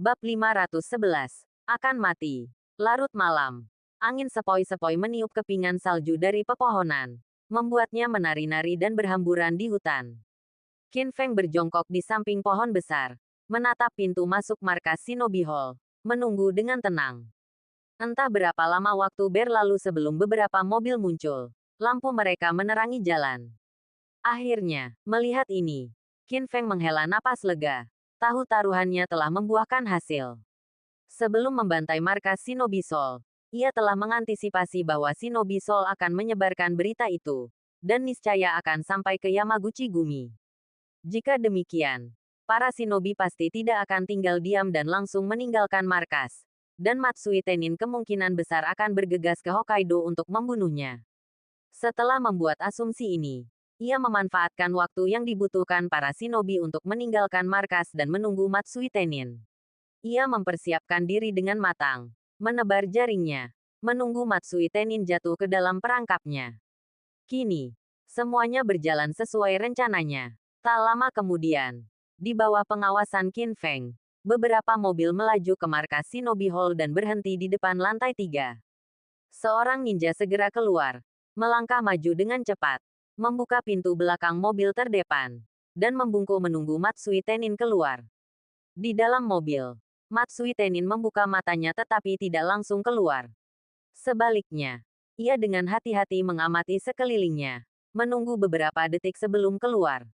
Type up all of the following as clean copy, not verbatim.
Bab 511. Akan mati. Larut malam. Angin sepoi-sepoi meniup kepingan salju dari pepohonan, membuatnya menari-nari dan berhamburan di hutan. Qin Feng berjongkok di samping pohon besar, menatap pintu masuk markas Shinobi Hall, menunggu dengan tenang. Entah berapa lama waktu berlalu sebelum beberapa mobil muncul. Lampu mereka menerangi jalan. Akhirnya, melihat ini, Qin Feng menghela napas lega. Tahu taruhannya telah membuahkan hasil. Sebelum membantai markas Shinobi Soul, ia telah mengantisipasi bahwa Shinobi Soul akan menyebarkan berita itu, dan niscaya akan sampai ke Yamaguchi Gumi. Jika demikian, para shinobi pasti tidak akan tinggal diam dan langsung meninggalkan markas, dan Matsui Tenin kemungkinan besar akan bergegas ke Hokkaido untuk membunuhnya. Setelah membuat asumsi ini, ia memanfaatkan waktu yang dibutuhkan para shinobi untuk meninggalkan markas dan menunggu Matsui Tenin. Ia mempersiapkan diri dengan matang, menebar jaringnya, menunggu Matsui Tenin jatuh ke dalam perangkapnya. Kini, semuanya berjalan sesuai rencananya. Tak lama kemudian, di bawah pengawasan Qin Feng, beberapa mobil melaju ke markas Shinobi Hall dan berhenti di depan lantai 3. Seorang ninja segera keluar, melangkah maju dengan cepat, membuka pintu belakang mobil terdepan, dan membungkuk menunggu Matsui Tenin keluar. Di dalam mobil, Matsui Tenin membuka matanya tetapi tidak langsung keluar. Sebaliknya, ia dengan hati-hati mengamati sekelilingnya, menunggu beberapa detik sebelum keluar.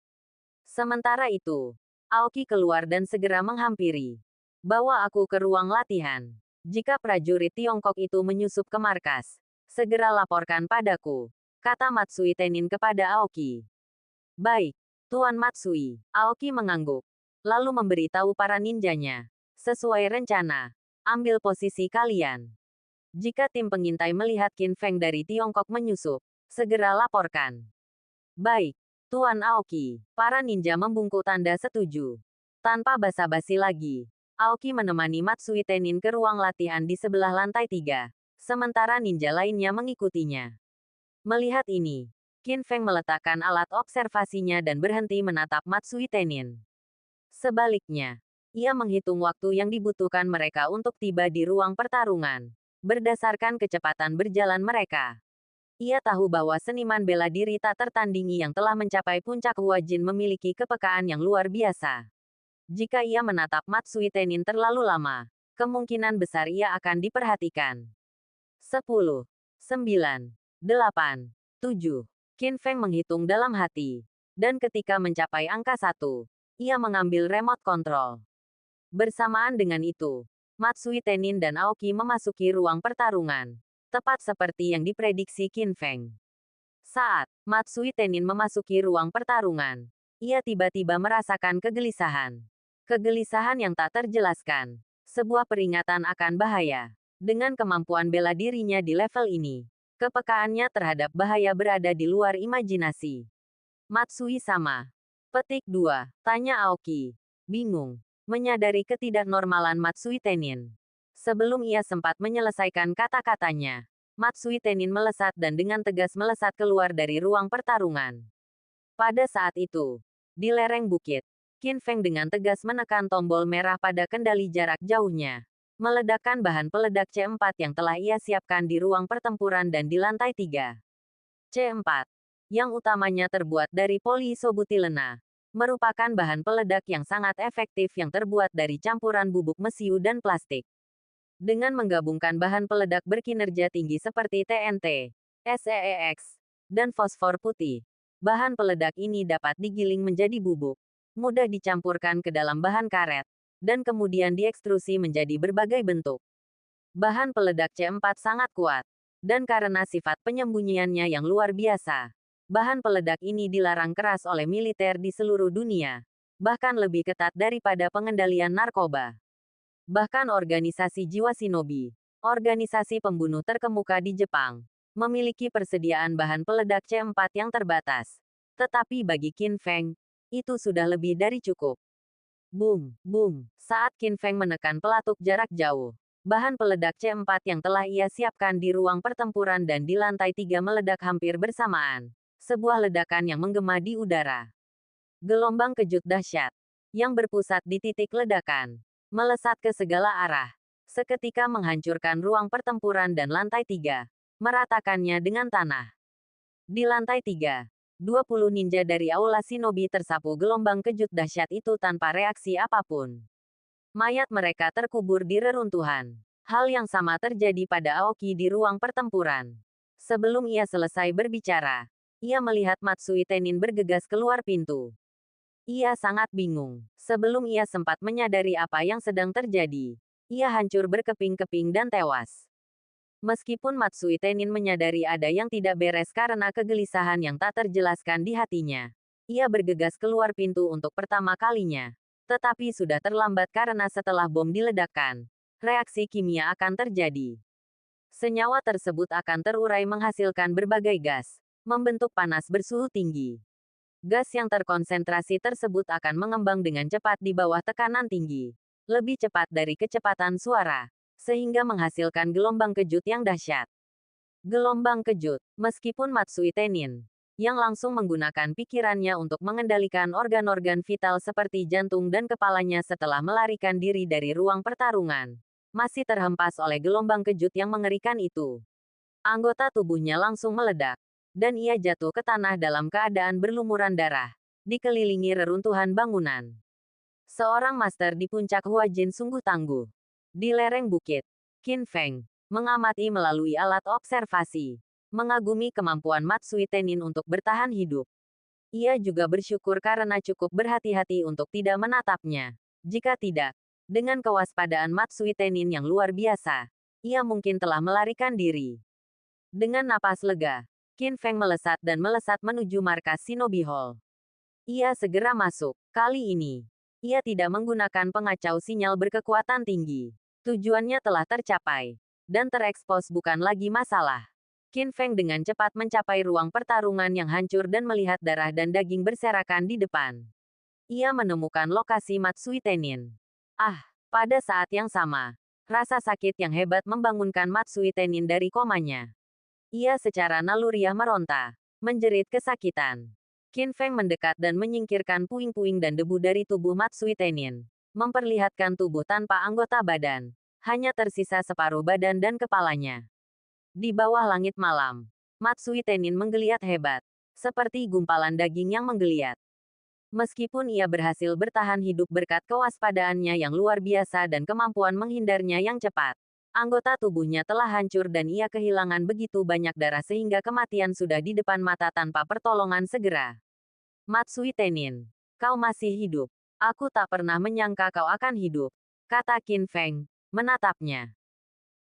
Sementara itu, Aoki keluar dan segera menghampiri. Bawa aku ke ruang latihan. Jika prajurit Tiongkok itu menyusup ke markas, segera laporkan padaku, kata Matsui Tenin kepada Aoki. Baik, Tuan Matsui. Aoki mengangguk, lalu memberitahu para ninjanya. Sesuai rencana, ambil posisi kalian. Jika tim pengintai melihat Qin Feng dari Tiongkok menyusup, segera laporkan. Baik, Tuan Aoki. Para ninja membungkuk tanda setuju. Tanpa basa-basi lagi, Aoki menemani Matsui Tenin ke ruang latihan di sebelah lantai 3, sementara ninja lainnya mengikutinya. Melihat ini, Qin Feng meletakkan alat observasinya dan berhenti menatap Matsui Tenin. Sebaliknya, ia menghitung waktu yang dibutuhkan mereka untuk tiba di ruang pertarungan, berdasarkan kecepatan berjalan mereka. Ia tahu bahwa seniman bela diri tak tertandingi yang telah mencapai puncak Huajin memiliki kepekaan yang luar biasa. Jika ia menatap Matsui Tenin terlalu lama, kemungkinan besar ia akan diperhatikan. 10, 9, 8, 7. Qin Feng menghitung dalam hati. Dan ketika mencapai angka 1, ia mengambil remote control. Bersamaan dengan itu, Matsui Tenin dan Aoki memasuki ruang pertarungan. Tepat seperti yang diprediksi Qin Feng. Saat Matsui Tenin memasuki ruang pertarungan, ia tiba-tiba merasakan kegelisahan. Kegelisahan yang tak terjelaskan. Sebuah peringatan akan bahaya. Dengan kemampuan bela dirinya di level ini, kepekaannya terhadap bahaya berada di luar imajinasi. Matsui sama. Petik 2. Tanya Aoki. Bingung. Menyadari ketidaknormalan Matsui Tenin. Sebelum ia sempat menyelesaikan kata-katanya, Matsui Tenin melesat dan dengan tegas melesat keluar dari ruang pertarungan. Pada saat itu, di lereng bukit, Qin Feng dengan tegas menekan tombol merah pada kendali jarak jauhnya, meledakkan bahan peledak C4 yang telah ia siapkan di ruang pertempuran dan di lantai 3. C4, yang utamanya terbuat dari poliisobutilena, merupakan bahan peledak yang sangat efektif yang terbuat dari campuran bubuk mesiu dan plastik. Dengan menggabungkan bahan peledak berkinerja tinggi seperti TNT, SEEX, dan fosfor putih, bahan peledak ini dapat digiling menjadi bubuk, mudah dicampurkan ke dalam bahan karet, dan kemudian diekstrusi menjadi berbagai bentuk. Bahan peledak C4 sangat kuat, dan karena sifat penyembunyiannya yang luar biasa, bahan peledak ini dilarang keras oleh militer di seluruh dunia, bahkan lebih ketat daripada pengendalian narkoba. Bahkan organisasi jiwa shinobi, organisasi pembunuh terkemuka di Jepang, memiliki persediaan bahan peledak C4 yang terbatas. Tetapi bagi Qin Feng, itu sudah lebih dari cukup. Boom, boom. Saat Qin Feng menekan pelatuk jarak jauh, bahan peledak C4 yang telah ia siapkan di ruang pertempuran dan di lantai 3 meledak hampir bersamaan. Sebuah ledakan yang menggema di udara. Gelombang kejut dahsyat, yang berpusat di titik ledakan, melesat ke segala arah. Seketika menghancurkan ruang pertempuran dan lantai 3, meratakannya dengan tanah. Di lantai 3, 20 ninja dari Aula Shinobi tersapu gelombang kejut dahsyat itu tanpa reaksi apapun. Mayat mereka terkubur di reruntuhan. Hal yang sama terjadi pada Aoki di ruang pertempuran. Sebelum ia selesai berbicara, ia melihat Matsui Tenin bergegas keluar pintu. Ia sangat bingung. Sebelum ia sempat menyadari apa yang sedang terjadi, ia hancur berkeping-keping dan tewas. Meskipun Matsui Tenin menyadari ada yang tidak beres karena kegelisahan yang tak terjelaskan di hatinya, ia bergegas keluar pintu untuk pertama kalinya. Tetapi sudah terlambat karena setelah bom diledakkan, reaksi kimia akan terjadi. Senyawa tersebut akan terurai menghasilkan berbagai gas, membentuk panas bersuhu tinggi. Gas yang terkonsentrasi tersebut akan mengembang dengan cepat di bawah tekanan tinggi, lebih cepat dari kecepatan suara, sehingga menghasilkan gelombang kejut yang dahsyat. Gelombang kejut, meskipun Matsui Tenin, yang langsung menggunakan pikirannya untuk mengendalikan organ-organ vital seperti jantung dan kepalanya setelah melarikan diri dari ruang pertarungan, masih terhempas oleh gelombang kejut yang mengerikan itu. Anggota tubuhnya langsung meledak, dan ia jatuh ke tanah dalam keadaan berlumuran darah, dikelilingi reruntuhan bangunan. Seorang master di puncak Huajin sungguh tangguh. Di lereng bukit, Qin Feng mengamati melalui alat observasi, mengagumi kemampuan Matsui Tenin untuk bertahan hidup. Ia juga bersyukur karena cukup berhati-hati untuk tidak menatapnya. Jika tidak, dengan kewaspadaan Matsui Tenin yang luar biasa, ia mungkin telah melarikan diri. Dengan napas lega, Qin Feng melesat dan melesat menuju markas Shinobi Hall. Ia segera masuk. Kali ini, ia tidak menggunakan pengacau sinyal berkekuatan tinggi. Tujuannya telah tercapai, dan terekspos bukan lagi masalah. Qin Feng dengan cepat mencapai ruang pertarungan yang hancur dan melihat darah dan daging berserakan di depan. Ia menemukan lokasi Matsui Tenin. Pada saat yang sama, rasa sakit yang hebat membangunkan Matsui Tenin dari komanya. Ia secara naluriah meronta, menjerit kesakitan. Qin Feng mendekat dan menyingkirkan puing-puing dan debu dari tubuh Matsui Tenin, memperlihatkan tubuh tanpa anggota badan, hanya tersisa separuh badan dan kepalanya. Di bawah langit malam, Matsui Tenin menggeliat hebat, seperti gumpalan daging yang menggeliat. Meskipun ia berhasil bertahan hidup berkat kewaspadaannya yang luar biasa dan kemampuan menghindarnya yang cepat, anggota tubuhnya telah hancur dan ia kehilangan begitu banyak darah sehingga kematian sudah di depan mata tanpa pertolongan segera. Matsui Tenin, kau masih hidup. Aku tak pernah menyangka kau akan hidup, kata Qin Feng, menatapnya.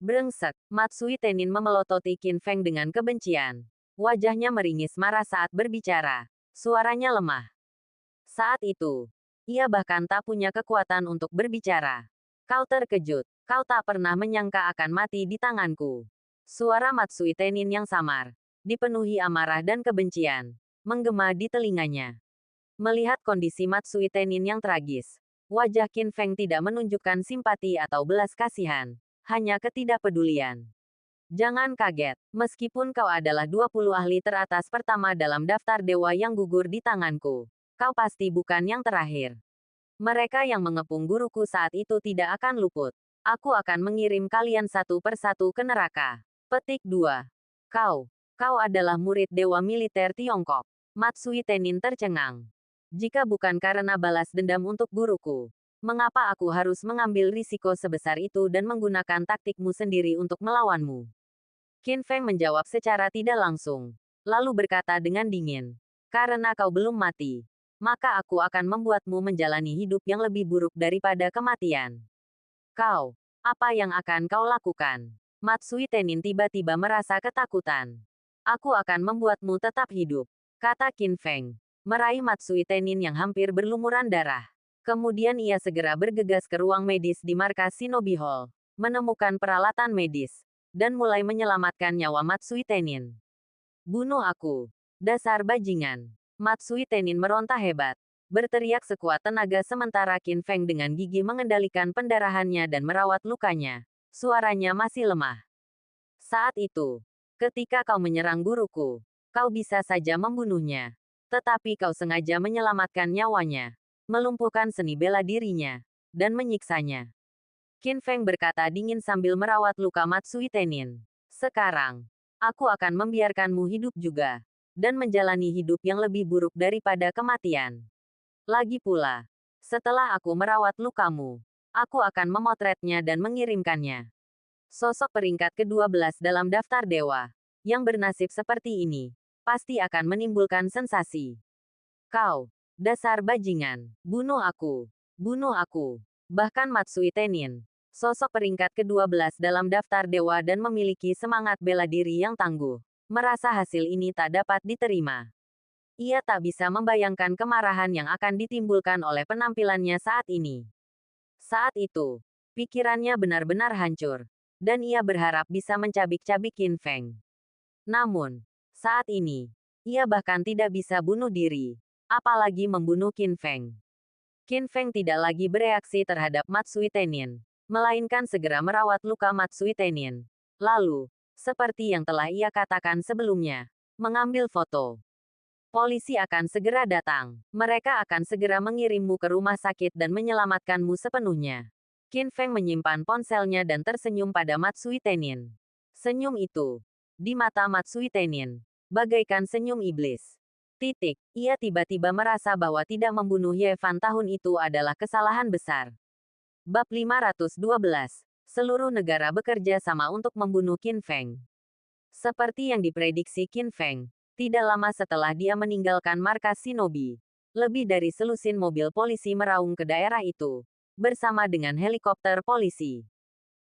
Brengsek, Matsui Tenin memelototi Qin Feng dengan kebencian. Wajahnya meringis marah saat berbicara. Suaranya lemah. Saat itu, ia bahkan tak punya kekuatan untuk berbicara. Kau terkejut. Kau tak pernah menyangka akan mati di tanganku. Suara Matsui Tenin yang samar, dipenuhi amarah dan kebencian, menggema di telinganya. Melihat kondisi Matsui Tenin yang tragis, wajah Qin Feng tidak menunjukkan simpati atau belas kasihan, hanya ketidakpedulian. Jangan kaget, meskipun kau adalah 20 ahli teratas pertama dalam daftar dewa yang gugur di tanganku, kau pasti bukan yang terakhir. Mereka yang mengepung guruku saat itu tidak akan luput. Aku akan mengirim kalian satu persatu ke neraka. Petik 2. Kau adalah murid dewa militer Tiongkok. Matsui Tenin tercengang. Jika bukan karena balas dendam untuk guruku, mengapa aku harus mengambil risiko sebesar itu dan menggunakan taktikmu sendiri untuk melawanmu? Qin Feng menjawab secara tidak langsung, lalu berkata dengan dingin, karena kau belum mati, maka aku akan membuatmu menjalani hidup yang lebih buruk daripada kematian. Apa yang akan kau lakukan? Matsui Tenin tiba-tiba merasa ketakutan. Aku akan membuatmu tetap hidup, kata Qin Feng, meraih Matsui Tenin yang hampir berlumuran darah. Kemudian ia segera bergegas ke ruang medis di markas Shinobi Hall, menemukan peralatan medis, dan mulai menyelamatkan nyawa Matsui Tenin. Bunuh aku, dasar bajingan. Matsui Tenin meronta hebat, berteriak sekuat tenaga sementara Qin Feng dengan gigi mengendalikan pendarahannya dan merawat lukanya. Suaranya masih lemah. Saat itu, ketika kau menyerang guruku, kau bisa saja membunuhnya. Tetapi kau sengaja menyelamatkan nyawanya, melumpuhkan seni bela dirinya, dan menyiksanya. Qin Feng berkata dingin sambil merawat luka Matsui Tenin. Sekarang, aku akan membiarkanmu hidup juga. Dan menjalani hidup yang lebih buruk daripada kematian. Lagi pula, setelah aku merawat lukamu, aku akan memotretnya dan mengirimkannya. Sosok peringkat ke-12 dalam daftar dewa, yang bernasib seperti ini, pasti akan menimbulkan sensasi. Kau, dasar bajingan, bunuh aku, bunuh aku. Bahkan Matsui Tenin, sosok peringkat ke-12 dalam daftar dewa dan memiliki semangat bela diri yang tangguh, merasa hasil ini tak dapat diterima. Ia tak bisa membayangkan kemarahan yang akan ditimbulkan oleh penampilannya saat ini. Saat itu, pikirannya benar-benar hancur, dan ia berharap bisa mencabik-cabik Qin Feng. Namun, saat ini, ia bahkan tidak bisa bunuh diri, apalagi membunuh Qin Feng. Qin Feng tidak lagi bereaksi terhadap Matsui Tenin, melainkan segera merawat luka Matsui Tenin. Lalu, seperti yang telah ia katakan sebelumnya, mengambil foto. Polisi akan segera datang. Mereka akan segera mengirimmu ke rumah sakit dan menyelamatkanmu sepenuhnya. Qin Feng menyimpan ponselnya dan tersenyum pada Matsui Tenin. Senyum itu, di mata Matsui Tenin, bagaikan senyum iblis. Titik. Ia tiba-tiba merasa bahwa tidak membunuh Ye Fan tahun itu adalah kesalahan besar. Bab 512. Seluruh negara bekerja sama untuk membunuh Qin Feng. Seperti yang diprediksi Qin Feng, tidak lama setelah dia meninggalkan markas Shinobi, lebih dari selusin mobil polisi meraung ke daerah itu, bersama dengan helikopter polisi.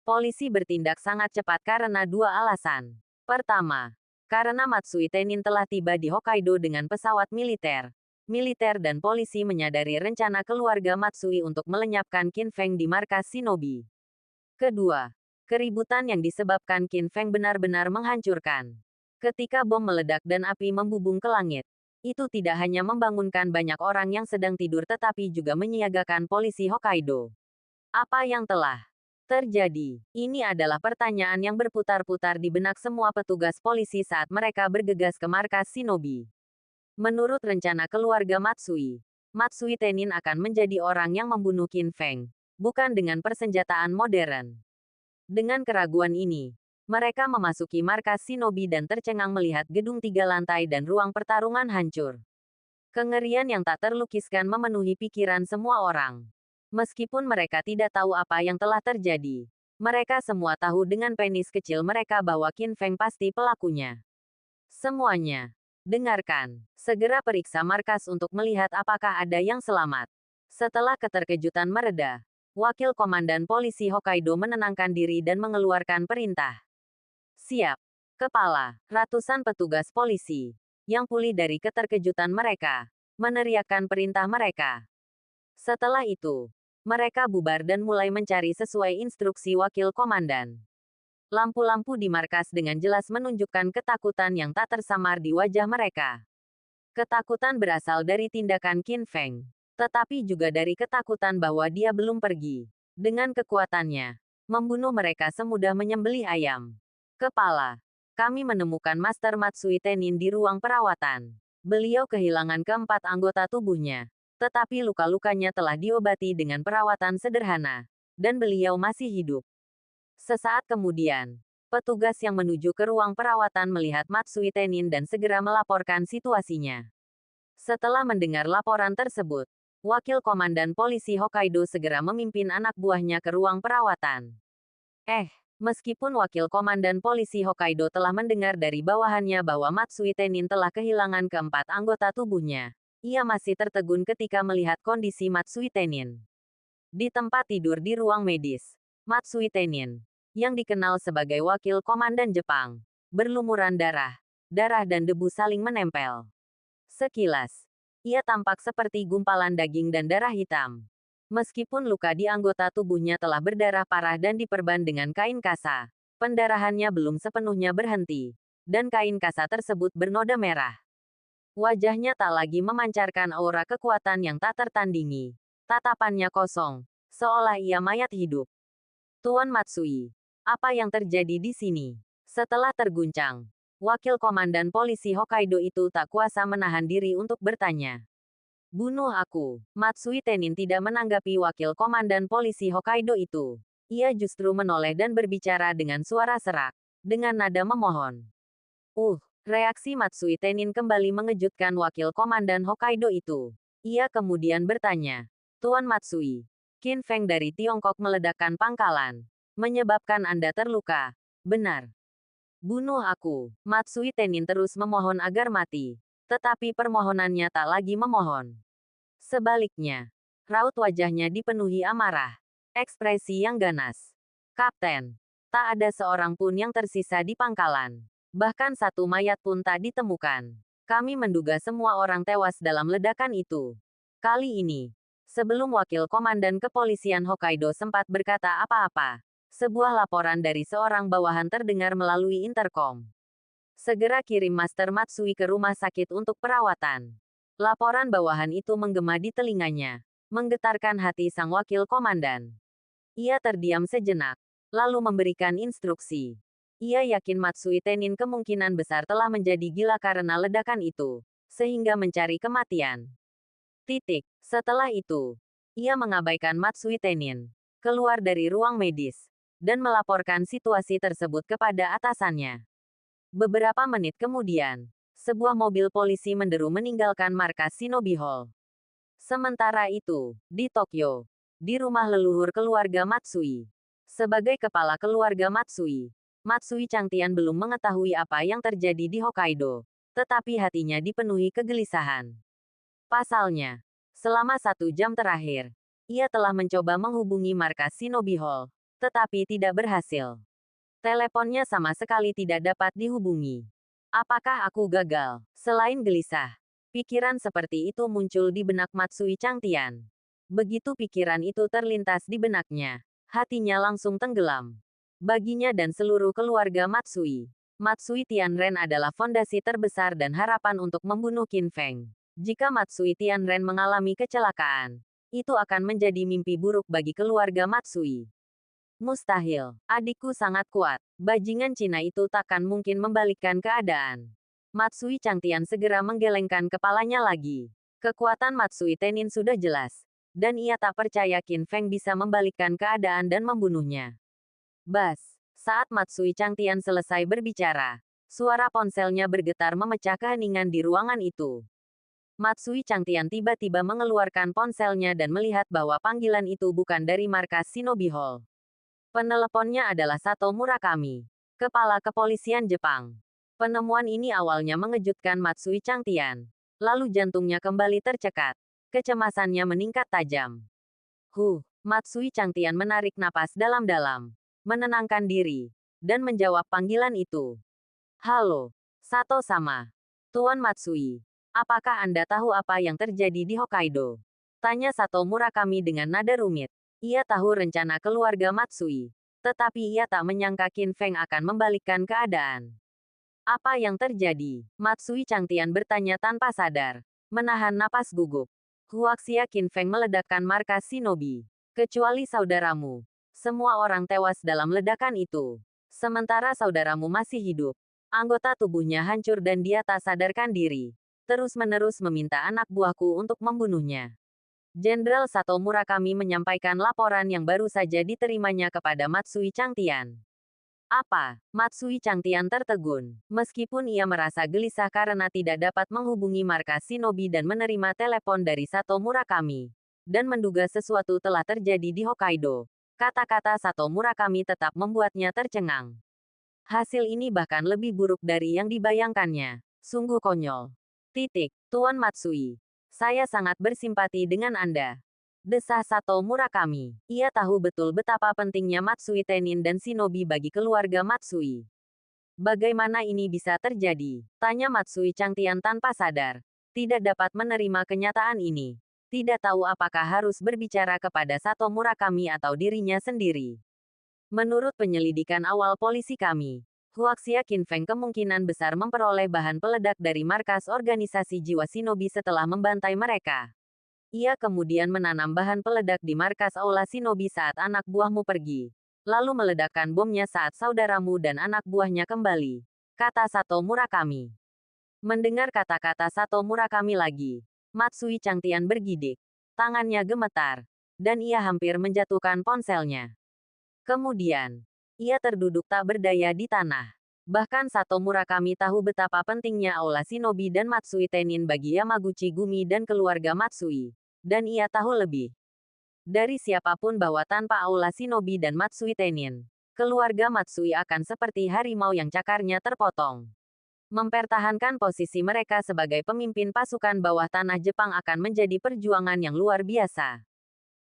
Polisi bertindak sangat cepat karena dua alasan. Pertama, karena Matsui Tenin telah tiba di Hokkaido dengan pesawat militer. Militer dan polisi menyadari rencana keluarga Matsui untuk melenyapkan Qin Feng di markas Shinobi. Kedua, keributan yang disebabkan Qin Feng benar-benar menghancurkan. Ketika bom meledak dan api membubung ke langit, itu tidak hanya membangunkan banyak orang yang sedang tidur tetapi juga menyiagakan polisi Hokkaido. Apa yang telah terjadi? Ini adalah pertanyaan yang berputar-putar di benak semua petugas polisi saat mereka bergegas ke markas Shinobi. Menurut rencana keluarga Matsui, Matsui Tenin akan menjadi orang yang membunuh Qin Feng, bukan dengan persenjataan modern. Dengan keraguan ini, mereka memasuki markas Shinobi dan tercengang melihat gedung 3 lantai dan ruang pertarungan hancur. Kengerian yang tak terlukiskan memenuhi pikiran semua orang. Meskipun mereka tidak tahu apa yang telah terjadi, mereka semua tahu dengan penis kecil mereka bahwa Qin Feng pasti pelakunya. Semuanya, dengarkan, segera periksa markas untuk melihat apakah ada yang selamat. Setelah keterkejutan mereda, Wakil Komandan Polisi Hokkaido menenangkan diri dan mengeluarkan perintah. Siap. Kepala, ratusan petugas polisi, yang pulih dari keterkejutan mereka, meneriakkan perintah mereka. Setelah itu, mereka bubar dan mulai mencari sesuai instruksi wakil komandan. Lampu-lampu di markas dengan jelas menunjukkan ketakutan yang tak tersamar di wajah mereka. Ketakutan berasal dari tindakan Qin Feng, tetapi juga dari ketakutan bahwa dia belum pergi. Dengan kekuatannya, membunuh mereka semudah menyembelih ayam. Kepala, kami menemukan Master Matsui Tenin di ruang perawatan. Beliau kehilangan keempat anggota tubuhnya, tetapi luka-lukanya telah diobati dengan perawatan sederhana, dan beliau masih hidup. Sesaat kemudian, petugas yang menuju ke ruang perawatan melihat Matsui Tenin dan segera melaporkan situasinya. Setelah mendengar laporan tersebut, Wakil Komandan Polisi Hokkaido segera memimpin anak buahnya ke ruang perawatan. Meskipun Wakil Komandan Polisi Hokkaido telah mendengar dari bawahannya bahwa Matsui Tenin telah kehilangan keempat anggota tubuhnya, ia masih tertegun ketika melihat kondisi Matsui Tenin. Di tempat tidur di ruang medis, Matsui Tenin, yang dikenal sebagai Wakil Komandan Jepang, berlumuran darah dan debu saling menempel. Sekilas, ia tampak seperti gumpalan daging dan darah hitam. Meskipun luka di anggota tubuhnya telah berdarah parah dan diperban dengan kain kasa, pendarahannya belum sepenuhnya berhenti, dan kain kasa tersebut bernoda merah. Wajahnya tak lagi memancarkan aura kekuatan yang tak tertandingi. Tatapannya kosong, seolah ia mayat hidup. Tuan Matsui, apa yang terjadi di sini? Setelah terguncang, Wakil Komandan Polisi Hokkaido itu tak kuasa menahan diri untuk bertanya. Bunuh aku. Matsui Tenin tidak menanggapi Wakil Komandan Polisi Hokkaido itu. Ia justru menoleh dan berbicara dengan suara serak, dengan nada memohon. Reaksi Matsui Tenin kembali mengejutkan wakil komandan Hokkaido itu. Ia kemudian bertanya, Tuan Matsui, Qin Feng dari Tiongkok meledakkan pangkalan, menyebabkan Anda terluka. Benar. Bunuh aku. Matsui Tenin terus memohon agar mati. Tetapi permohonannya tak lagi memohon. Sebaliknya, raut wajahnya dipenuhi amarah. Ekspresi yang ganas. Kapten, tak ada seorang pun yang tersisa di pangkalan. Bahkan satu mayat pun tak ditemukan. Kami menduga semua orang tewas dalam ledakan itu. Kali ini, sebelum wakil komandan kepolisian Hokkaido sempat berkata apa-apa, sebuah laporan dari seorang bawahan terdengar melalui interkom. Segera kirim Master Matsui ke rumah sakit untuk perawatan. Laporan bawahan itu menggema di telinganya, menggetarkan hati sang wakil komandan. Ia terdiam sejenak, lalu memberikan instruksi. Ia yakin Matsui Tenin kemungkinan besar telah menjadi gila karena ledakan itu, sehingga mencari kematian. Setelah itu, ia mengabaikan Matsui Tenin, keluar dari ruang medis, dan melaporkan situasi tersebut kepada atasannya. Beberapa menit kemudian, sebuah mobil polisi menderu meninggalkan markas Shinobi Hall. Sementara itu, di Tokyo, di rumah leluhur keluarga Matsui. Sebagai kepala keluarga Matsui, Matsui Changtian belum mengetahui apa yang terjadi di Hokkaido, tetapi hatinya dipenuhi kegelisahan. Pasalnya, selama 1 jam terakhir, ia telah mencoba menghubungi markas Shinobi Hall, tetapi tidak berhasil. Teleponnya sama sekali tidak dapat dihubungi. Apakah aku gagal? Selain gelisah, pikiran seperti itu muncul di benak Matsui Changtian. Begitu pikiran itu terlintas di benaknya, hatinya langsung tenggelam. Baginya dan seluruh keluarga Matsui, Matsui Tianren adalah fondasi terbesar dan harapan untuk membunuh Qin Feng. Jika Matsui Tianren mengalami kecelakaan, itu akan menjadi mimpi buruk bagi keluarga Matsui. Mustahil, adikku sangat kuat. Bajingan Cina itu takkan mungkin membalikkan keadaan. Matsui Changtian segera menggelengkan kepalanya lagi. Kekuatan Matsui Tenin sudah jelas, dan ia tak percaya Qin Feng bisa membalikkan keadaan dan membunuhnya. Saat Matsui Changtian selesai berbicara, suara ponselnya bergetar memecah keheningan di ruangan itu. Matsui Changtian tiba-tiba mengeluarkan ponselnya dan melihat bahwa panggilan itu bukan dari markas Shinobi Hall. Peneleponnya adalah Sato Murakami, kepala kepolisian Jepang. Penemuan ini awalnya mengejutkan Matsui Changtian. Lalu jantungnya kembali tercekat. Kecemasannya meningkat tajam. Matsui Changtian menarik napas dalam-dalam, menenangkan diri, dan menjawab panggilan itu. Halo, Sato-sama. Tuan Matsui, apakah Anda tahu apa yang terjadi di Hokkaido? Tanya Sato Murakami dengan nada rumit. Ia tahu rencana keluarga Matsui, tetapi ia tak menyangka Qin Feng akan membalikkan keadaan. Apa yang terjadi? Matsui Changtian bertanya tanpa sadar, menahan napas gugup. Huaxia Qin Feng meledakkan markas Shinobi. Kecuali saudaramu. Semua orang tewas dalam ledakan itu. Sementara saudaramu masih hidup. Anggota tubuhnya hancur dan dia tak sadarkan diri. Terus-menerus meminta anak buahku untuk membunuhnya. Jenderal Sato Murakami menyampaikan laporan yang baru saja diterimanya kepada Matsui Changtian. Apa? Matsui Changtian tertegun. Meskipun ia merasa gelisah karena tidak dapat menghubungi markas Shinobi dan menerima telepon dari Sato Murakami, dan menduga sesuatu telah terjadi di Hokkaido, kata-kata Sato Murakami tetap membuatnya tercengang. Hasil ini bahkan lebih buruk dari yang dibayangkannya. Sungguh konyol. Tuan Matsui, saya sangat bersimpati dengan Anda. Desah Sato Murakami. Ia tahu betul betapa pentingnya Matsui Tenin dan Shinobi bagi keluarga Matsui. Bagaimana ini bisa terjadi? Tanya Matsui Changtian tanpa sadar. Tidak dapat menerima kenyataan ini. Tidak tahu apakah harus berbicara kepada Sato Murakami atau dirinya sendiri. Menurut penyelidikan awal polisi kami, Huaxia Qin Feng kemungkinan besar memperoleh bahan peledak dari markas organisasi jiwa Shinobi setelah membantai mereka. Ia kemudian menanam bahan peledak di markas aula Shinobi saat anak buahmu pergi, lalu meledakkan bomnya saat saudaramu dan anak buahnya kembali, kata Sato Murakami. Mendengar kata-kata Sato Murakami lagi, Matsui Changtian bergidik. Tangannya gemetar, dan ia hampir menjatuhkan ponselnya. Kemudian, ia terduduk tak berdaya di tanah. Bahkan Sato Murakami tahu betapa pentingnya aula shinobi dan Matsui Tenin bagi Yamaguchi Gumi dan keluarga Matsui. Dan ia tahu lebih dari siapapun bahwa tanpa aula shinobi dan Matsui Tenin, keluarga Matsui akan seperti harimau yang cakarnya terpotong. Mempertahankan posisi mereka sebagai pemimpin pasukan bawah tanah Jepang akan menjadi perjuangan yang luar biasa.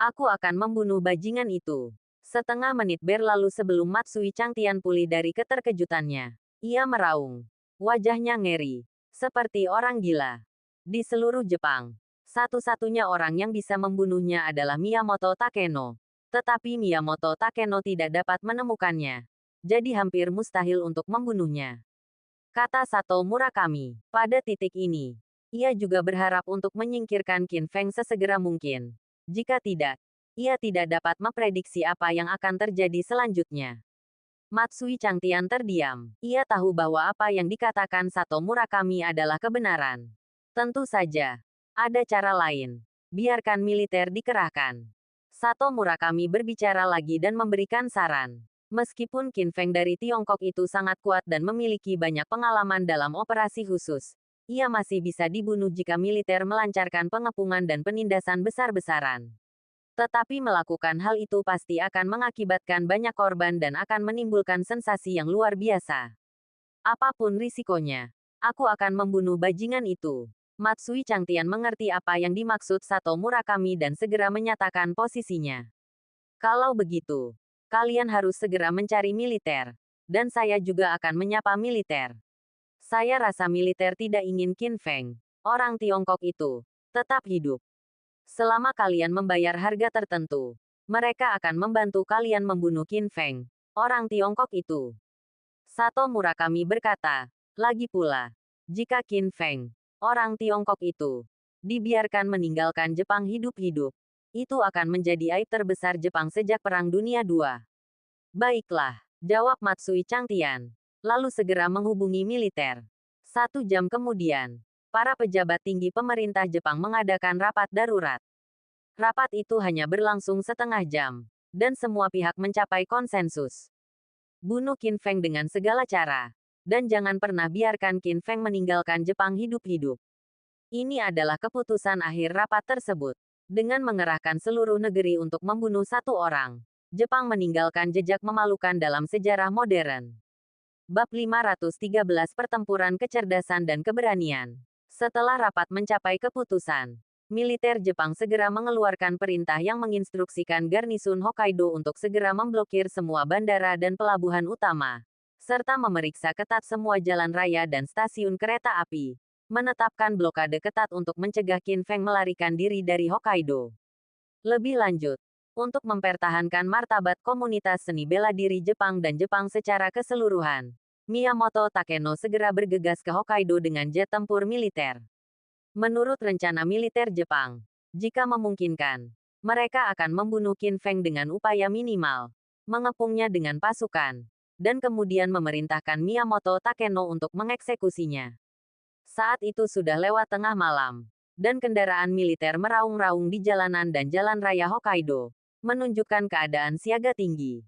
Aku akan membunuh bajingan itu. Setengah menit berlalu sebelum Matsui Changtian pulih dari keterkejutannya. Ia meraung. Wajahnya ngeri. Seperti orang gila. Di seluruh Jepang, satu-satunya orang yang bisa membunuhnya adalah Miyamoto Takeno. Tetapi Miyamoto Takeno tidak dapat menemukannya. Jadi hampir mustahil untuk membunuhnya. Kata Sato Murakami. Pada titik ini, ia juga berharap untuk menyingkirkan Qin Feng sesegera mungkin. Jika tidak, ia tidak dapat memprediksi apa yang akan terjadi selanjutnya. Matsui Changtian terdiam. Ia tahu bahwa apa yang dikatakan Sato Murakami adalah kebenaran. Tentu saja, ada cara lain. Biarkan militer dikerahkan. Sato Murakami berbicara lagi dan memberikan saran. Meskipun Qin Feng dari Tiongkok itu sangat kuat dan memiliki banyak pengalaman dalam operasi khusus, ia masih bisa dibunuh jika militer melancarkan pengepungan dan penindasan besar-besaran. Tetapi melakukan hal itu pasti akan mengakibatkan banyak korban dan akan menimbulkan sensasi yang luar biasa. Apapun risikonya, aku akan membunuh bajingan itu. Matsui Changtian mengerti apa yang dimaksud Sato Murakami dan segera menyatakan posisinya. Kalau begitu, kalian harus segera mencari militer. Dan saya juga akan menyapa militer. Saya rasa militer tidak ingin Qin Feng, orang Tiongkok itu, tetap hidup. Selama kalian membayar harga tertentu, mereka akan membantu kalian membunuh Qin Feng, orang Tiongkok itu. Sato Murakami berkata, lagi pula, jika Qin Feng, orang Tiongkok itu, dibiarkan meninggalkan Jepang hidup-hidup, itu akan menjadi aib terbesar Jepang sejak Perang Dunia II. Baiklah, jawab Matsui Changtian. Lalu segera menghubungi militer. 1 jam kemudian, para pejabat tinggi pemerintah Jepang mengadakan rapat darurat. Rapat itu hanya berlangsung setengah jam, dan semua pihak mencapai konsensus. Bunuh Qin Feng dengan segala cara, dan jangan pernah biarkan Qin Feng meninggalkan Jepang hidup-hidup. Ini adalah keputusan akhir rapat tersebut. Dengan mengerahkan seluruh negeri untuk membunuh satu orang, Jepang meninggalkan jejak memalukan dalam sejarah modern. Bab 513 Pertempuran Kecerdasan dan Keberanian. Setelah rapat mencapai keputusan, militer Jepang segera mengeluarkan perintah yang menginstruksikan garnisun Hokkaido untuk segera memblokir semua bandara dan pelabuhan utama, serta memeriksa ketat semua jalan raya dan stasiun kereta api, menetapkan blokade ketat untuk mencegah Qin Feng melarikan diri dari Hokkaido. Lebih lanjut, untuk mempertahankan martabat komunitas seni bela diri Jepang dan Jepang secara keseluruhan, Miyamoto Takeno segera bergegas ke Hokkaido dengan jet tempur militer. Menurut rencana militer Jepang, jika memungkinkan, mereka akan membunuh Qin Feng dengan upaya minimal, mengepungnya dengan pasukan, dan kemudian memerintahkan Miyamoto Takeno untuk mengeksekusinya. Saat itu sudah lewat tengah malam, dan kendaraan militer meraung-raung di jalanan dan jalan raya Hokkaido, menunjukkan keadaan siaga tinggi.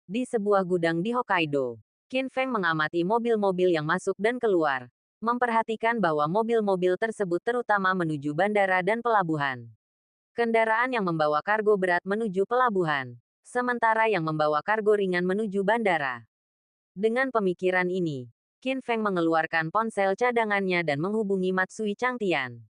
Di sebuah gudang di Hokkaido, Qin Feng mengamati mobil-mobil yang masuk dan keluar, memperhatikan bahwa mobil-mobil tersebut terutama menuju bandara dan pelabuhan. Kendaraan yang membawa kargo berat menuju pelabuhan, sementara yang membawa kargo ringan menuju bandara. Dengan pemikiran ini, Qin Feng mengeluarkan ponsel cadangannya dan menghubungi Matsui Changtian.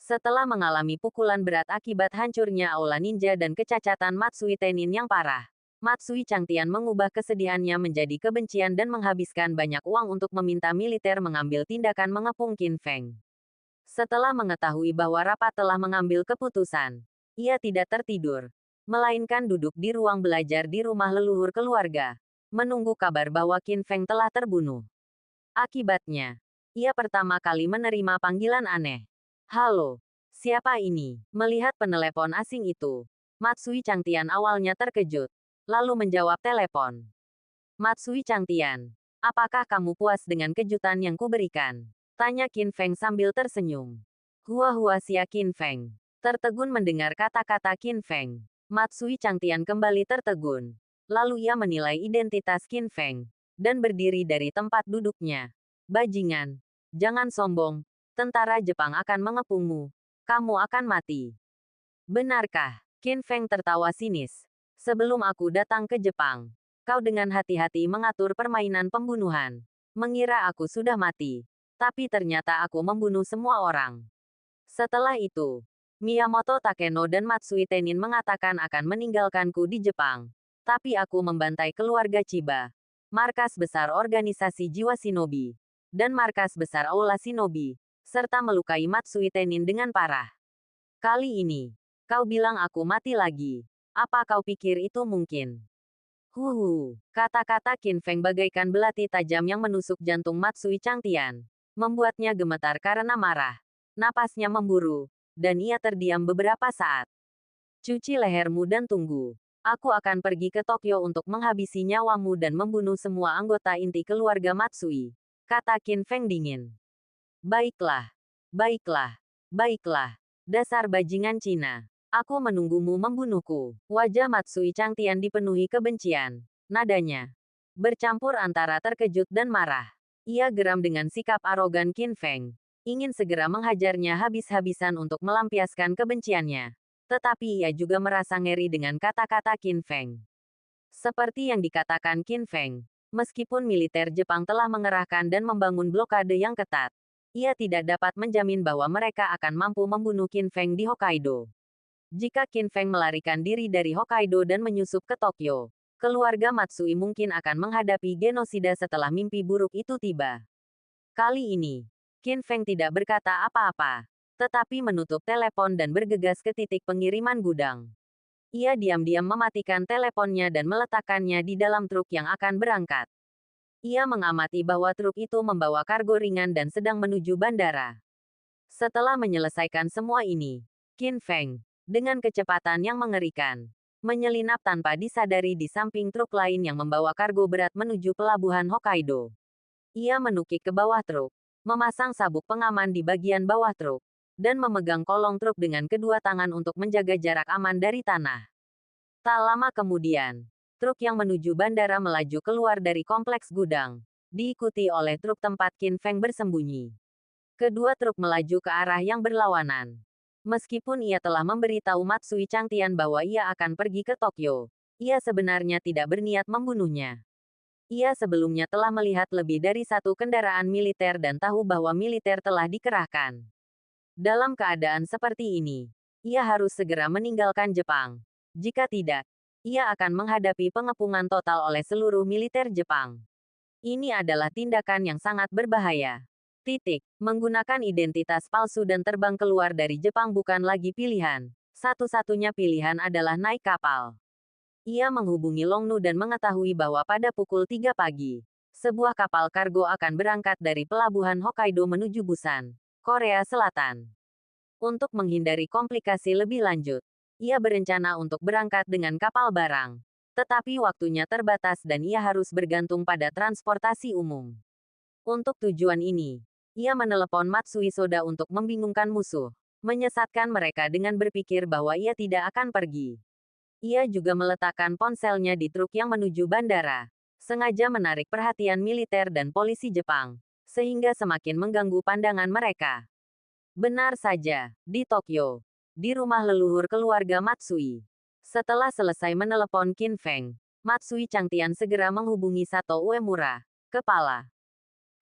Setelah mengalami pukulan berat akibat hancurnya aula ninja dan kecacatan Matsui Tenin yang parah, Matsui Changtian mengubah kesedihannya menjadi kebencian dan menghabiskan banyak uang untuk meminta militer mengambil tindakan mengepung Qin Feng. Setelah mengetahui bahwa rapat telah mengambil keputusan, ia tidak tertidur, melainkan duduk di ruang belajar di rumah leluhur keluarga, menunggu kabar bahwa Qin Feng telah terbunuh. Akibatnya, ia pertama kali menerima panggilan aneh. Halo, siapa ini? Melihat penelepon asing itu, Matsui Changtian awalnya terkejut, lalu menjawab telepon. Matsui Changtian, apakah kamu puas dengan kejutan yang kuberikan? Tanya Qin Feng sambil tersenyum. Hua sia Qin Feng. Tertegun mendengar kata-kata Qin Feng. Matsui Changtian kembali tertegun. Lalu ia menilai identitas Qin Feng, dan berdiri dari tempat duduknya. Bajingan, jangan sombong, tentara Jepang akan mengepungmu. Kamu akan mati. Benarkah? Qin Feng tertawa sinis. Sebelum aku datang ke Jepang, kau dengan hati-hati mengatur permainan pembunuhan. Mengira aku sudah mati. Tapi ternyata aku membunuh semua orang. Setelah itu, Miyamoto Takeno dan Matsui Tenin mengatakan akan meninggalkanku di Jepang. Tapi aku membantai keluarga Chiba, markas besar organisasi jiwa shinobi, dan markas besar aula shinobi, serta melukai Matsui Tenin dengan parah. Kali ini, kau bilang aku mati lagi. Apa kau pikir itu mungkin? Kata-kata Qin Feng bagaikan belati tajam yang menusuk jantung Matsui Changtian, membuatnya gemetar karena marah. Napasnya memburu, dan ia terdiam beberapa saat. Cuci lehermu dan tunggu. Aku akan pergi ke Tokyo untuk menghabisi nyawamu dan membunuh semua anggota inti keluarga Matsui, kata Qin Feng dingin. Baiklah. Baiklah. Baiklah. Dasar bajingan Cina. Aku menunggumu membunuhku. Wajah Matsui Changtian dipenuhi kebencian. Nadanya bercampur antara terkejut dan marah. Ia geram dengan sikap arogan Qin Feng, ingin segera menghajarnya habis-habisan untuk melampiaskan kebenciannya. Tetapi ia juga merasa ngeri dengan kata-kata Qin Feng. Seperti yang dikatakan Qin Feng, meskipun militer Jepang telah mengerahkan dan membangun blokade yang ketat, ia tidak dapat menjamin bahwa mereka akan mampu membunuh Qin Feng di Hokkaido. Jika Qin Feng melarikan diri dari Hokkaido dan menyusup ke Tokyo, keluarga Matsui mungkin akan menghadapi genosida setelah mimpi buruk itu tiba. Kali ini, Qin Feng tidak berkata apa-apa, tetapi menutup telepon dan bergegas ke titik pengiriman gudang. Ia diam-diam mematikan teleponnya dan meletakkannya di dalam truk yang akan berangkat. Ia mengamati bahwa truk itu membawa kargo ringan dan sedang menuju bandara. Setelah menyelesaikan semua ini, Qin Feng, dengan kecepatan yang mengerikan, menyelinap tanpa disadari di samping truk lain yang membawa kargo berat menuju pelabuhan Hokkaido. Ia menukik ke bawah truk, memasang sabuk pengaman di bagian bawah truk, dan memegang kolong truk dengan kedua tangan untuk menjaga jarak aman dari tanah. Tak lama kemudian, truk yang menuju bandara melaju keluar dari kompleks gudang, diikuti oleh truk tempat Qin Feng bersembunyi. Kedua truk melaju ke arah yang berlawanan. Meskipun ia telah memberitahu Matsui Changtian bahwa ia akan pergi ke Tokyo, ia sebenarnya tidak berniat membunuhnya. Ia sebelumnya telah melihat lebih dari satu kendaraan militer dan tahu bahwa militer telah dikerahkan. Dalam keadaan seperti ini, ia harus segera meninggalkan Jepang. Jika tidak, ia akan menghadapi pengepungan total oleh seluruh militer Jepang. Ini adalah tindakan yang sangat berbahaya. Menggunakan identitas palsu dan terbang keluar dari Jepang bukan lagi pilihan. Satu-satunya pilihan adalah naik kapal. Ia menghubungi Longnu dan mengetahui bahwa pada pukul 3 pagi, sebuah kapal kargo akan berangkat dari pelabuhan Hokkaido menuju Busan, Korea Selatan. Untuk menghindari komplikasi lebih lanjut, ia berencana untuk berangkat dengan kapal barang. Tetapi waktunya terbatas dan ia harus bergantung pada transportasi umum. Untuk tujuan ini, ia menelepon Matsui Soda untuk membingungkan musuh, menyesatkan mereka dengan berpikir bahwa ia tidak akan pergi. Ia juga meletakkan ponselnya di truk yang menuju bandara, sengaja menarik perhatian militer dan polisi Jepang, sehingga semakin mengganggu pandangan mereka. Benar saja, di Tokyo, di rumah leluhur keluarga Matsui. Setelah selesai menelepon Qin Feng, Matsui Changtian segera menghubungi Sato Uemura, kepala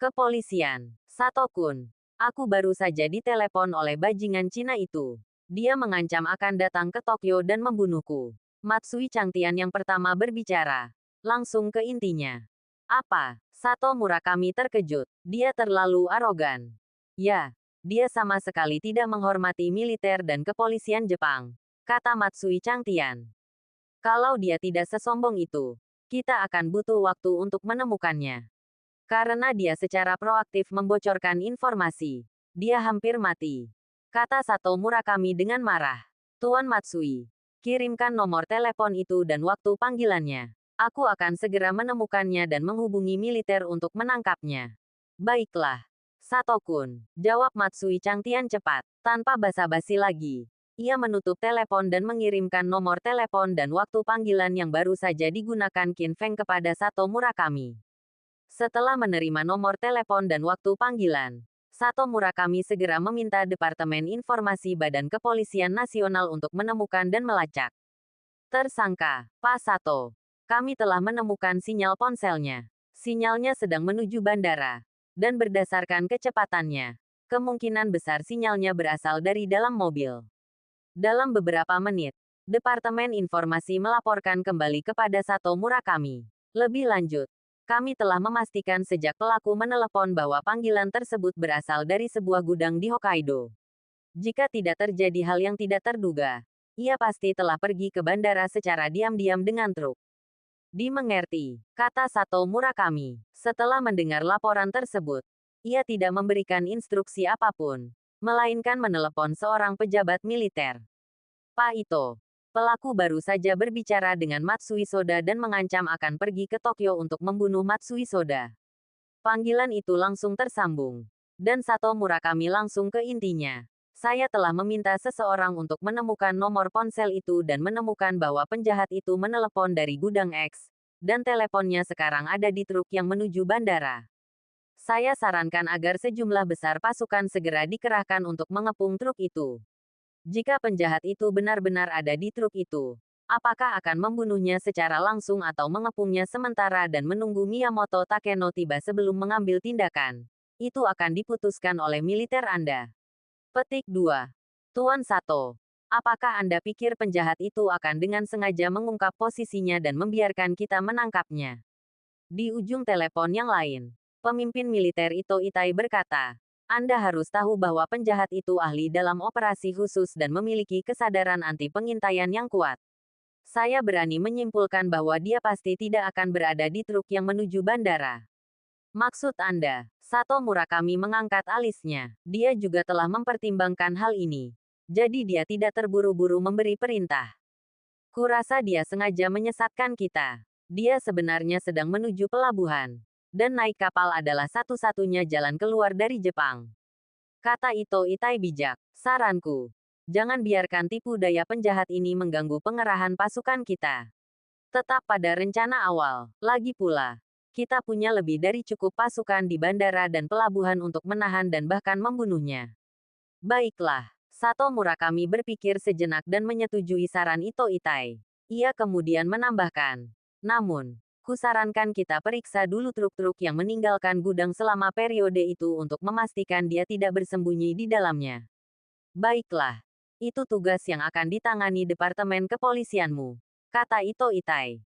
kepolisian. Sato-kun, aku baru saja ditelepon oleh bajingan Cina itu. Dia mengancam akan datang ke Tokyo dan membunuhku. Matsui Changtian yang pertama berbicara, langsung ke intinya. Apa? Sato Murakami terkejut. Dia terlalu arogan. Ya, dia sama sekali tidak menghormati militer dan kepolisian Jepang, kata Matsui Changtian. Kalau dia tidak sesombong itu, kita akan butuh waktu untuk menemukannya. Karena dia secara proaktif membocorkan informasi, dia hampir mati, kata Sato Murakami dengan marah. Tuan Matsui, kirimkan nomor telepon itu dan waktu panggilannya. Aku akan segera menemukannya dan menghubungi militer untuk menangkapnya. Baiklah, Sato-kun, jawab Matsui Changtian cepat, tanpa basa-basi lagi. Ia menutup telepon dan mengirimkan nomor telepon dan waktu panggilan yang baru saja digunakan Qin Feng kepada Sato Murakami. Setelah menerima nomor telepon dan waktu panggilan, Sato Murakami segera meminta Departemen Informasi Badan Kepolisian Nasional untuk menemukan dan melacak. Tersangka, Pak Sato. Kami telah menemukan sinyal ponselnya. Sinyalnya sedang menuju bandara. Dan berdasarkan kecepatannya, kemungkinan besar sinyalnya berasal dari dalam mobil. Dalam beberapa menit, Departemen Informasi melaporkan kembali kepada Sato Murakami. Lebih lanjut, kami telah memastikan sejak pelaku menelepon bahwa panggilan tersebut berasal dari sebuah gudang di Hokkaido. Jika tidak terjadi hal yang tidak terduga, ia pasti telah pergi ke bandara secara diam-diam dengan truk. Dimengerti, kata Sato Murakami. Setelah mendengar laporan tersebut, ia tidak memberikan instruksi apapun, melainkan menelepon seorang pejabat militer. Pak Ito, pelaku baru saja berbicara dengan Matsui Soda dan mengancam akan pergi ke Tokyo untuk membunuh Matsui Soda. Panggilan itu langsung tersambung. Dan Sato Murakami langsung ke intinya. Saya telah meminta seseorang untuk menemukan nomor ponsel itu dan menemukan bahwa penjahat itu menelepon dari gudang X, dan teleponnya sekarang ada di truk yang menuju bandara. Saya sarankan agar sejumlah besar pasukan segera dikerahkan untuk mengepung truk itu. Jika penjahat itu benar-benar ada di truk itu, apakah akan membunuhnya secara langsung atau mengepungnya sementara dan menunggu Miyamoto Takeno tiba sebelum mengambil tindakan? Itu akan diputuskan oleh militer Anda. Petik 2. Tuan Sato, apakah Anda pikir penjahat itu akan dengan sengaja mengungkap posisinya dan membiarkan kita menangkapnya? Di ujung telepon yang lain, pemimpin militer Ito Itai berkata, Anda harus tahu bahwa penjahat itu ahli dalam operasi khusus dan memiliki kesadaran anti pengintaian yang kuat. Saya berani menyimpulkan bahwa dia pasti tidak akan berada di truk yang menuju bandara. Maksud Anda, Sato Murakami mengangkat alisnya. Dia juga telah mempertimbangkan hal ini. Jadi dia tidak terburu-buru memberi perintah. Kurasa dia sengaja menyesatkan kita. Dia sebenarnya sedang menuju pelabuhan. Dan naik kapal adalah satu-satunya jalan keluar dari Jepang. Kata Ito Itai bijak. Saranku, jangan biarkan tipu daya penjahat ini mengganggu pengerahan pasukan kita. Tetap pada rencana awal. Lagi pula, kita punya lebih dari cukup pasukan di bandara dan pelabuhan untuk menahan dan bahkan membunuhnya. Baiklah, Sato Murakami berpikir sejenak dan menyetujui saran Ito Itai. Ia kemudian menambahkan, namun, kusarankan kita periksa dulu truk-truk yang meninggalkan gudang selama periode itu untuk memastikan dia tidak bersembunyi di dalamnya. Baiklah, itu tugas yang akan ditangani Departemen Kepolisianmu, kata Ito Itai.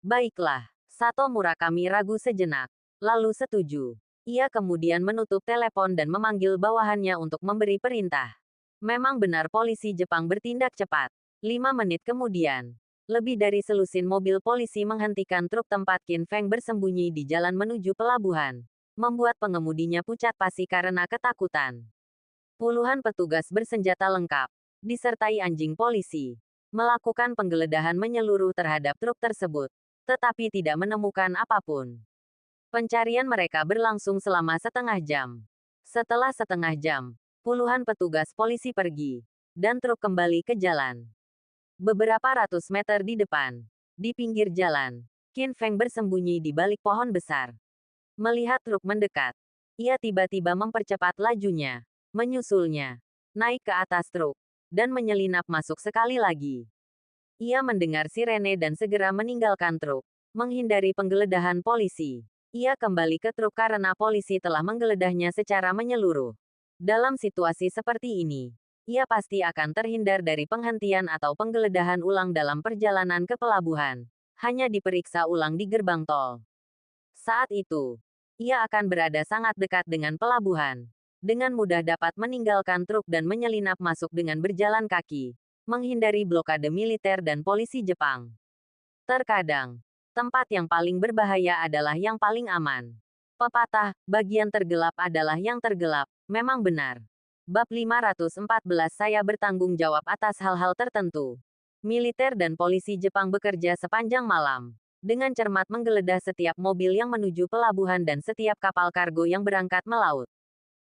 Baiklah. Sato Murakami ragu sejenak, lalu setuju. Ia kemudian menutup telepon dan memanggil bawahannya untuk memberi perintah. Memang benar polisi Jepang bertindak cepat. 5 menit kemudian, lebih dari selusin mobil polisi menghentikan truk tempat Qin Feng bersembunyi di jalan menuju pelabuhan, membuat pengemudinya pucat pasi karena ketakutan. Puluhan petugas bersenjata lengkap, disertai anjing polisi, melakukan penggeledahan menyeluruh terhadap truk tersebut, tetapi tidak menemukan apapun. Pencarian mereka berlangsung selama setengah jam. Setelah setengah jam, puluhan petugas polisi pergi, dan truk kembali ke jalan. Beberapa ratus meter di depan, di pinggir jalan, Qin Feng bersembunyi di balik pohon besar. Melihat truk mendekat, ia tiba-tiba mempercepat lajunya, menyusulnya, naik ke atas truk, dan menyelinap masuk sekali lagi. Ia mendengar sirene dan segera meninggalkan truk, menghindari penggeledahan polisi. Ia kembali ke truk karena polisi telah menggeledahnya secara menyeluruh. Dalam situasi seperti ini, ia pasti akan terhindar dari penghentian atau penggeledahan ulang dalam perjalanan ke pelabuhan. Hanya diperiksa ulang di gerbang tol. Saat itu, ia akan berada sangat dekat dengan pelabuhan. Dengan mudah dapat meninggalkan truk dan menyelinap masuk dengan berjalan kaki, menghindari blokade militer dan polisi Jepang. Terkadang, tempat yang paling berbahaya adalah yang paling aman. Pepatah, bagian tergelap adalah yang tergelap, memang benar. Bab 514 Saya bertanggung jawab atas hal-hal tertentu. Militer dan polisi Jepang bekerja sepanjang malam, dengan cermat menggeledah setiap mobil yang menuju pelabuhan dan setiap kapal kargo yang berangkat melaut.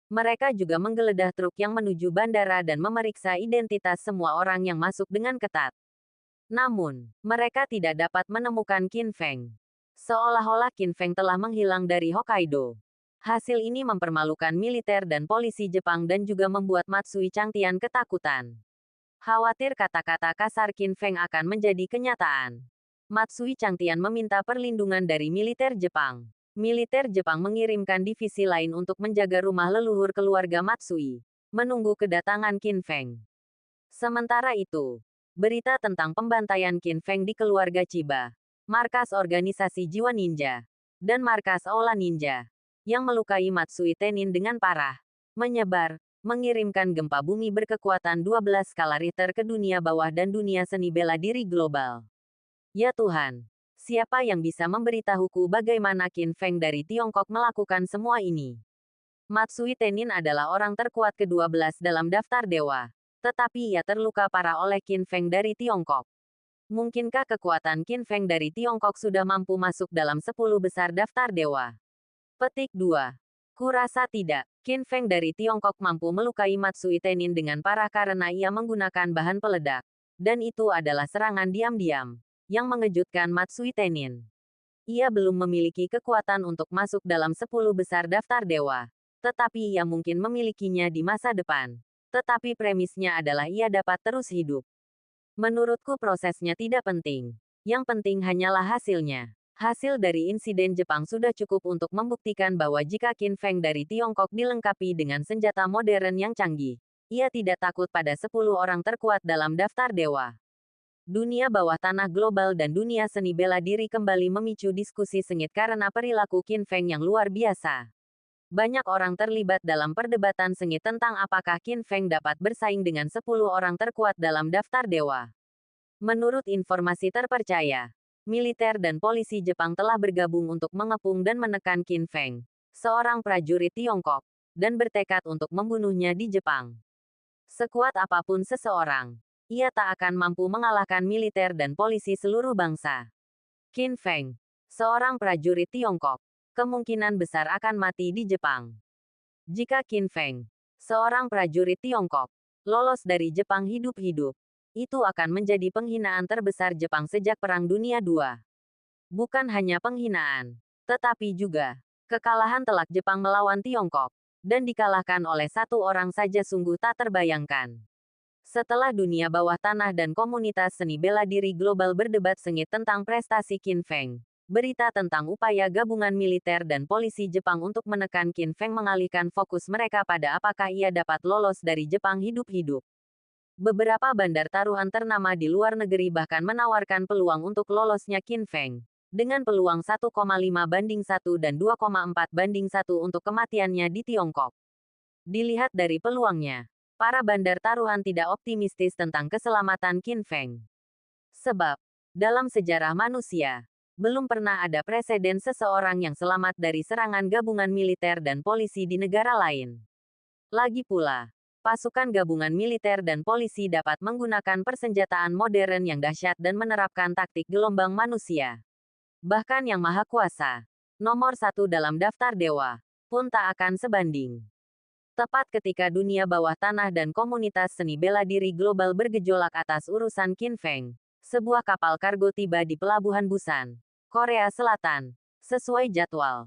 Mereka juga menggeledah truk yang menuju bandara dan memeriksa identitas semua orang yang masuk dengan ketat. Namun, mereka tidak dapat menemukan Qin Feng. Seolah-olah Qin Feng telah menghilang dari Hokkaido. Hasil ini mempermalukan militer dan polisi Jepang dan juga membuat Matsui Changtian ketakutan. Khawatir kata-kata kasar Qin Feng akan menjadi kenyataan. Matsui Changtian meminta perlindungan dari militer Jepang. Militer Jepang mengirimkan divisi lain untuk menjaga rumah leluhur keluarga Matsui, menunggu kedatangan Qin Feng. Sementara itu, berita tentang pembantaian Qin Feng di keluarga Chiba, markas organisasi Jiwa Ninja, dan markas Aula Ninja, yang melukai Matsui Tenin dengan parah, menyebar, mengirimkan gempa bumi berkekuatan 12 skala Richter ke dunia bawah dan dunia seni bela diri global. Ya Tuhan, siapa yang bisa memberitahuku bagaimana Qin Feng dari Tiongkok melakukan semua ini? Matsui Tenin adalah orang terkuat ke-12 dalam daftar dewa, tetapi ia terluka parah oleh Qin Feng dari Tiongkok. Mungkinkah kekuatan Qin Feng dari Tiongkok sudah mampu masuk dalam 10 besar daftar dewa? Petik 2. Kurasa tidak. Qin Feng dari Tiongkok mampu melukai Matsui Tenin dengan parah karena ia menggunakan bahan peledak. Dan itu adalah serangan diam-diam yang mengejutkan Matsui Tenin. Ia belum memiliki kekuatan untuk masuk dalam 10 besar daftar dewa. Tetapi ia mungkin memilikinya di masa depan. Tetapi premisnya adalah ia dapat terus hidup. Menurutku prosesnya tidak penting. Yang penting hanyalah hasilnya. Hasil dari insiden Jepang sudah cukup untuk membuktikan bahwa jika Qin Feng dari Tiongkok dilengkapi dengan senjata modern yang canggih, ia tidak takut pada 10 orang terkuat dalam daftar dewa. Dunia bawah tanah global dan dunia seni bela diri kembali memicu diskusi sengit karena perilaku Qin Feng yang luar biasa. Banyak orang terlibat dalam perdebatan sengit tentang apakah Qin Feng dapat bersaing dengan 10 orang terkuat dalam daftar dewa. Menurut informasi terpercaya, militer dan polisi Jepang telah bergabung untuk mengepung dan menekan Qin Feng, seorang prajurit Tiongkok, dan bertekad untuk membunuhnya di Jepang. Sekuat apapun seseorang, ia tak akan mampu mengalahkan militer dan polisi seluruh bangsa. Qin Feng, seorang prajurit Tiongkok, kemungkinan besar akan mati di Jepang. Jika Qin Feng, seorang prajurit Tiongkok, lolos dari Jepang hidup-hidup, itu akan menjadi penghinaan terbesar Jepang sejak Perang Dunia II. Bukan hanya penghinaan, tetapi juga kekalahan telak Jepang melawan Tiongkok, dan dikalahkan oleh satu orang saja sungguh tak terbayangkan. Setelah dunia bawah tanah dan komunitas seni bela diri global berdebat sengit tentang prestasi Qin Feng, berita tentang upaya gabungan militer dan polisi Jepang untuk menekan Qin Feng mengalihkan fokus mereka pada apakah ia dapat lolos dari Jepang hidup-hidup. Beberapa bandar taruhan ternama di luar negeri bahkan menawarkan peluang untuk lolosnya Qin Feng, dengan peluang 1,5:1 dan 2,4:1 untuk kematiannya di Tiongkok. Dilihat dari peluangnya, para bandar taruhan tidak optimistis tentang keselamatan Qin Feng. Sebab, dalam sejarah manusia, belum pernah ada preseden seseorang yang selamat dari serangan gabungan militer dan polisi di negara lain. Lagi pula, pasukan gabungan militer dan polisi dapat menggunakan persenjataan modern yang dahsyat dan menerapkan taktik gelombang manusia. Bahkan yang maha kuasa, nomor 1 dalam daftar dewa, pun tak akan sebanding. Tepat ketika dunia bawah tanah dan komunitas seni bela diri global bergejolak atas urusan Qin Feng, sebuah kapal kargo tiba di Pelabuhan Busan, Korea Selatan, sesuai jadwal.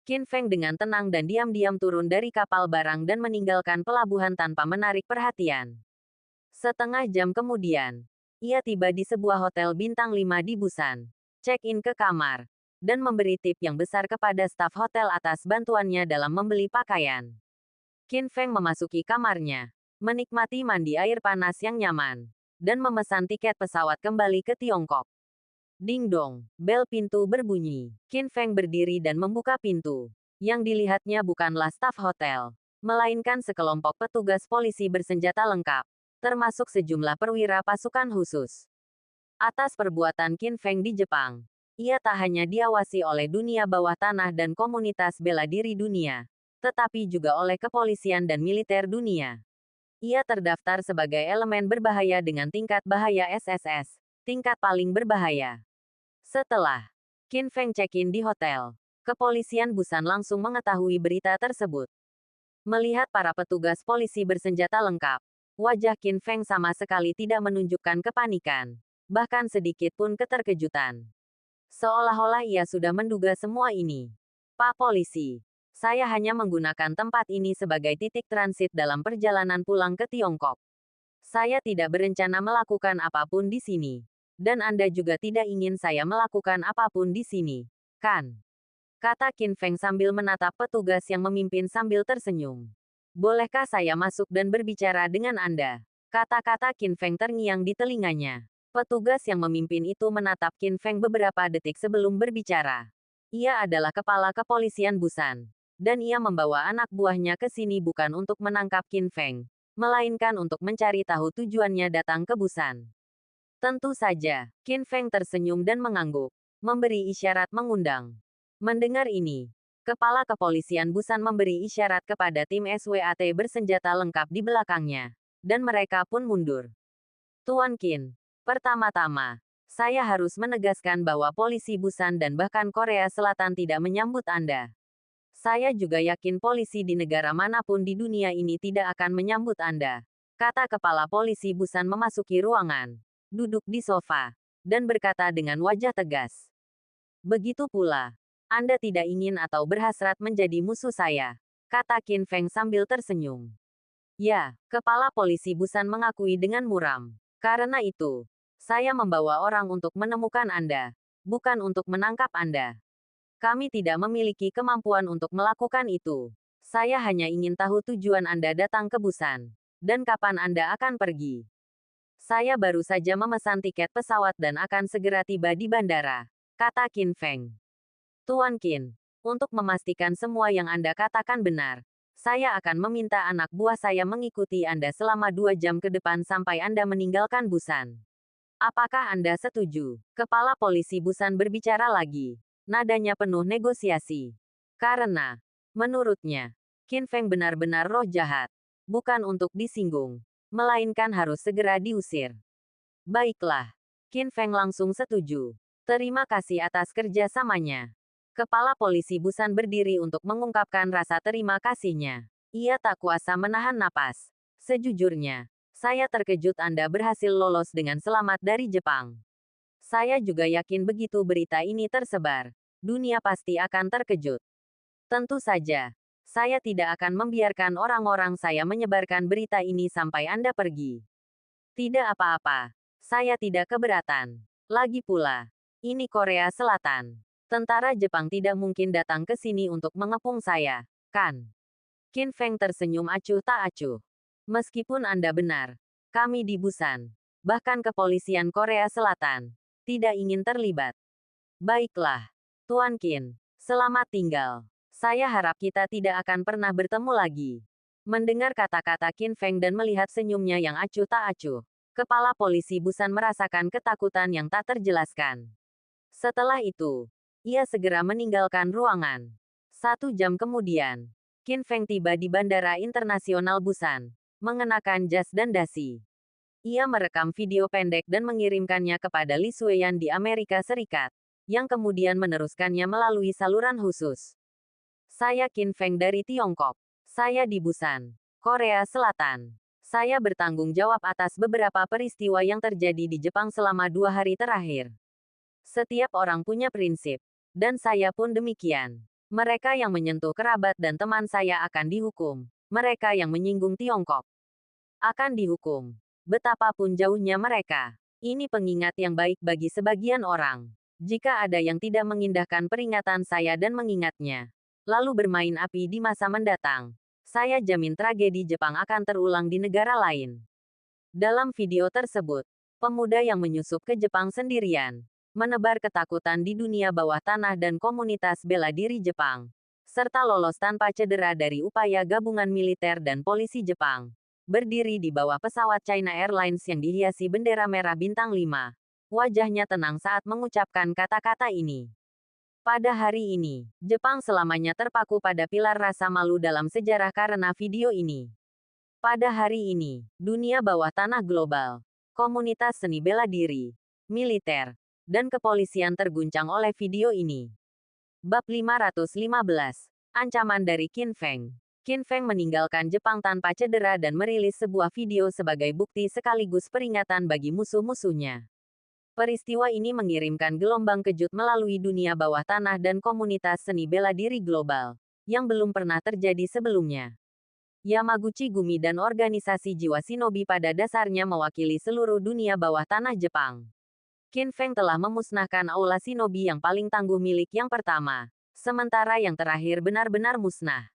Qin Feng dengan tenang dan diam-diam turun dari kapal barang dan meninggalkan pelabuhan tanpa menarik perhatian. Setengah jam kemudian, ia tiba di sebuah hotel bintang 5 di Busan, check-in ke kamar, dan memberi tip yang besar kepada staf hotel atas bantuannya dalam membeli pakaian. Qin Feng memasuki kamarnya, menikmati mandi air panas yang nyaman, dan memesan tiket pesawat kembali ke Tiongkok. Ding dong, bel pintu berbunyi. Qin Feng berdiri dan membuka pintu. Yang dilihatnya bukanlah staf hotel, melainkan sekelompok petugas polisi bersenjata lengkap, termasuk sejumlah perwira pasukan khusus. Atas perbuatan Qin Feng di Jepang, ia tak hanya diawasi oleh dunia bawah tanah dan komunitas bela diri dunia, tetapi juga oleh kepolisian dan militer dunia. Ia terdaftar sebagai elemen berbahaya dengan tingkat bahaya SSS, tingkat paling berbahaya. Setelah Qin Feng check-in di hotel, kepolisian Busan langsung mengetahui berita tersebut. Melihat para petugas polisi bersenjata lengkap, wajah Qin Feng sama sekali tidak menunjukkan kepanikan, bahkan sedikit pun keterkejutan. Seolah-olah ia sudah menduga semua ini. Pak Polisi, saya hanya menggunakan tempat ini sebagai titik transit dalam perjalanan pulang ke Tiongkok. Saya tidak berencana melakukan apapun di sini. Dan Anda juga tidak ingin saya melakukan apapun di sini, kan? Kata Qin Feng sambil menatap petugas yang memimpin sambil tersenyum. Bolehkah saya masuk dan berbicara dengan Anda? Kata-kata Qin Feng terngiang di telinganya. Petugas yang memimpin itu menatap Qin Feng beberapa detik sebelum berbicara. Ia adalah kepala kepolisian Busan. Dan ia membawa anak buahnya ke sini bukan untuk menangkap Qin Feng, melainkan untuk mencari tahu tujuannya datang ke Busan. Tentu saja, Qin Feng tersenyum dan mengangguk, memberi isyarat mengundang. Mendengar ini, kepala kepolisian Busan memberi isyarat kepada tim SWAT bersenjata lengkap di belakangnya, dan mereka pun mundur. Tuan Qin, pertama-tama, saya harus menegaskan bahwa polisi Busan dan bahkan Korea Selatan tidak menyambut Anda. Saya juga yakin polisi di negara manapun di dunia ini tidak akan menyambut Anda, kata kepala polisi Busan memasuki ruangan, duduk di sofa, dan berkata dengan wajah tegas. Begitu pula, Anda tidak ingin atau berhasrat menjadi musuh saya, kata Qin Feng sambil tersenyum. Ya, kepala polisi Busan mengakui dengan muram. Karena itu, saya membawa orang untuk menemukan Anda, bukan untuk menangkap Anda. Kami tidak memiliki kemampuan untuk melakukan itu. Saya hanya ingin tahu tujuan Anda datang ke Busan, dan kapan Anda akan pergi. Saya baru saja memesan tiket pesawat dan akan segera tiba di bandara, kata Qin Feng. Tuan Qin, untuk memastikan semua yang Anda katakan benar, saya akan meminta anak buah saya mengikuti Anda selama 2 jam ke depan sampai Anda meninggalkan Busan. Apakah Anda setuju? Kepala polisi Busan berbicara lagi. Nadanya penuh negosiasi. Karena, menurutnya, Qin Feng benar-benar roh jahat. Bukan untuk disinggung, melainkan harus segera diusir. Baiklah. Qin Feng langsung setuju. Terima kasih atas kerjasamanya. Kepala polisi Busan berdiri untuk mengungkapkan rasa terima kasihnya. Ia tak kuasa menahan napas. Sejujurnya, saya terkejut Anda berhasil lolos dengan selamat dari Jepang. Saya juga yakin begitu berita ini tersebar, dunia pasti akan terkejut. Tentu saja, saya tidak akan membiarkan orang-orang saya menyebarkan berita ini sampai Anda pergi. Tidak apa-apa, saya tidak keberatan. Lagi pula, ini Korea Selatan. Tentara Jepang tidak mungkin datang ke sini untuk mengepung saya, kan? Qin Feng tersenyum acuh tak acuh. Meskipun Anda benar, kami di Busan, bahkan kepolisian Korea Selatan, tidak ingin terlibat. Baiklah, Tuan Qin, selamat tinggal. Saya harap kita tidak akan pernah bertemu lagi. Mendengar kata-kata Qin Feng dan melihat senyumnya yang acuh tak acuh, kepala polisi Busan merasakan ketakutan yang tak terjelaskan. Setelah itu, ia segera meninggalkan ruangan. 1 jam kemudian, Qin Feng tiba di Bandara Internasional Busan, mengenakan jas dan dasi. Ia merekam video pendek dan mengirimkannya kepada Li Sueyan di Amerika Serikat, yang kemudian meneruskannya melalui saluran khusus. Saya Qin Feng dari Tiongkok. Saya di Busan, Korea Selatan. Saya bertanggung jawab atas beberapa peristiwa yang terjadi di Jepang selama 2 hari terakhir. Setiap orang punya prinsip, dan saya pun demikian. Mereka yang menyentuh kerabat dan teman saya akan dihukum. Mereka yang menyinggung Tiongkok akan dihukum. Betapapun jauhnya mereka. Ini pengingat yang baik bagi sebagian orang. Jika ada yang tidak mengindahkan peringatan saya dan mengingatnya, lalu bermain api di masa mendatang, saya jamin tragedi Jepang akan terulang di negara lain. Dalam video tersebut, pemuda yang menyusup ke Jepang sendirian, menebar ketakutan di dunia bawah tanah dan komunitas bela diri Jepang, serta lolos tanpa cedera dari upaya gabungan militer dan polisi Jepang. Berdiri di bawah pesawat China Airlines yang dihiasi bendera merah bintang 5. Wajahnya tenang saat mengucapkan kata-kata ini. Pada hari ini, Jepang selamanya terpaku pada pilar rasa malu dalam sejarah karena video ini. Pada hari ini, dunia bawah tanah global, komunitas seni bela diri, militer, dan kepolisian terguncang oleh video ini. Bab 515. Ancaman dari Qin Feng. Qin Feng meninggalkan Jepang tanpa cedera dan merilis sebuah video sebagai bukti sekaligus peringatan bagi musuh-musuhnya. Peristiwa ini mengirimkan gelombang kejut melalui dunia bawah tanah dan komunitas seni bela diri global, yang belum pernah terjadi sebelumnya. Yamaguchi Gumi dan organisasi jiwa shinobi pada dasarnya mewakili seluruh dunia bawah tanah Jepang. Qin Feng telah memusnahkan aula shinobi yang paling tangguh milik yang pertama, sementara yang terakhir benar-benar musnah.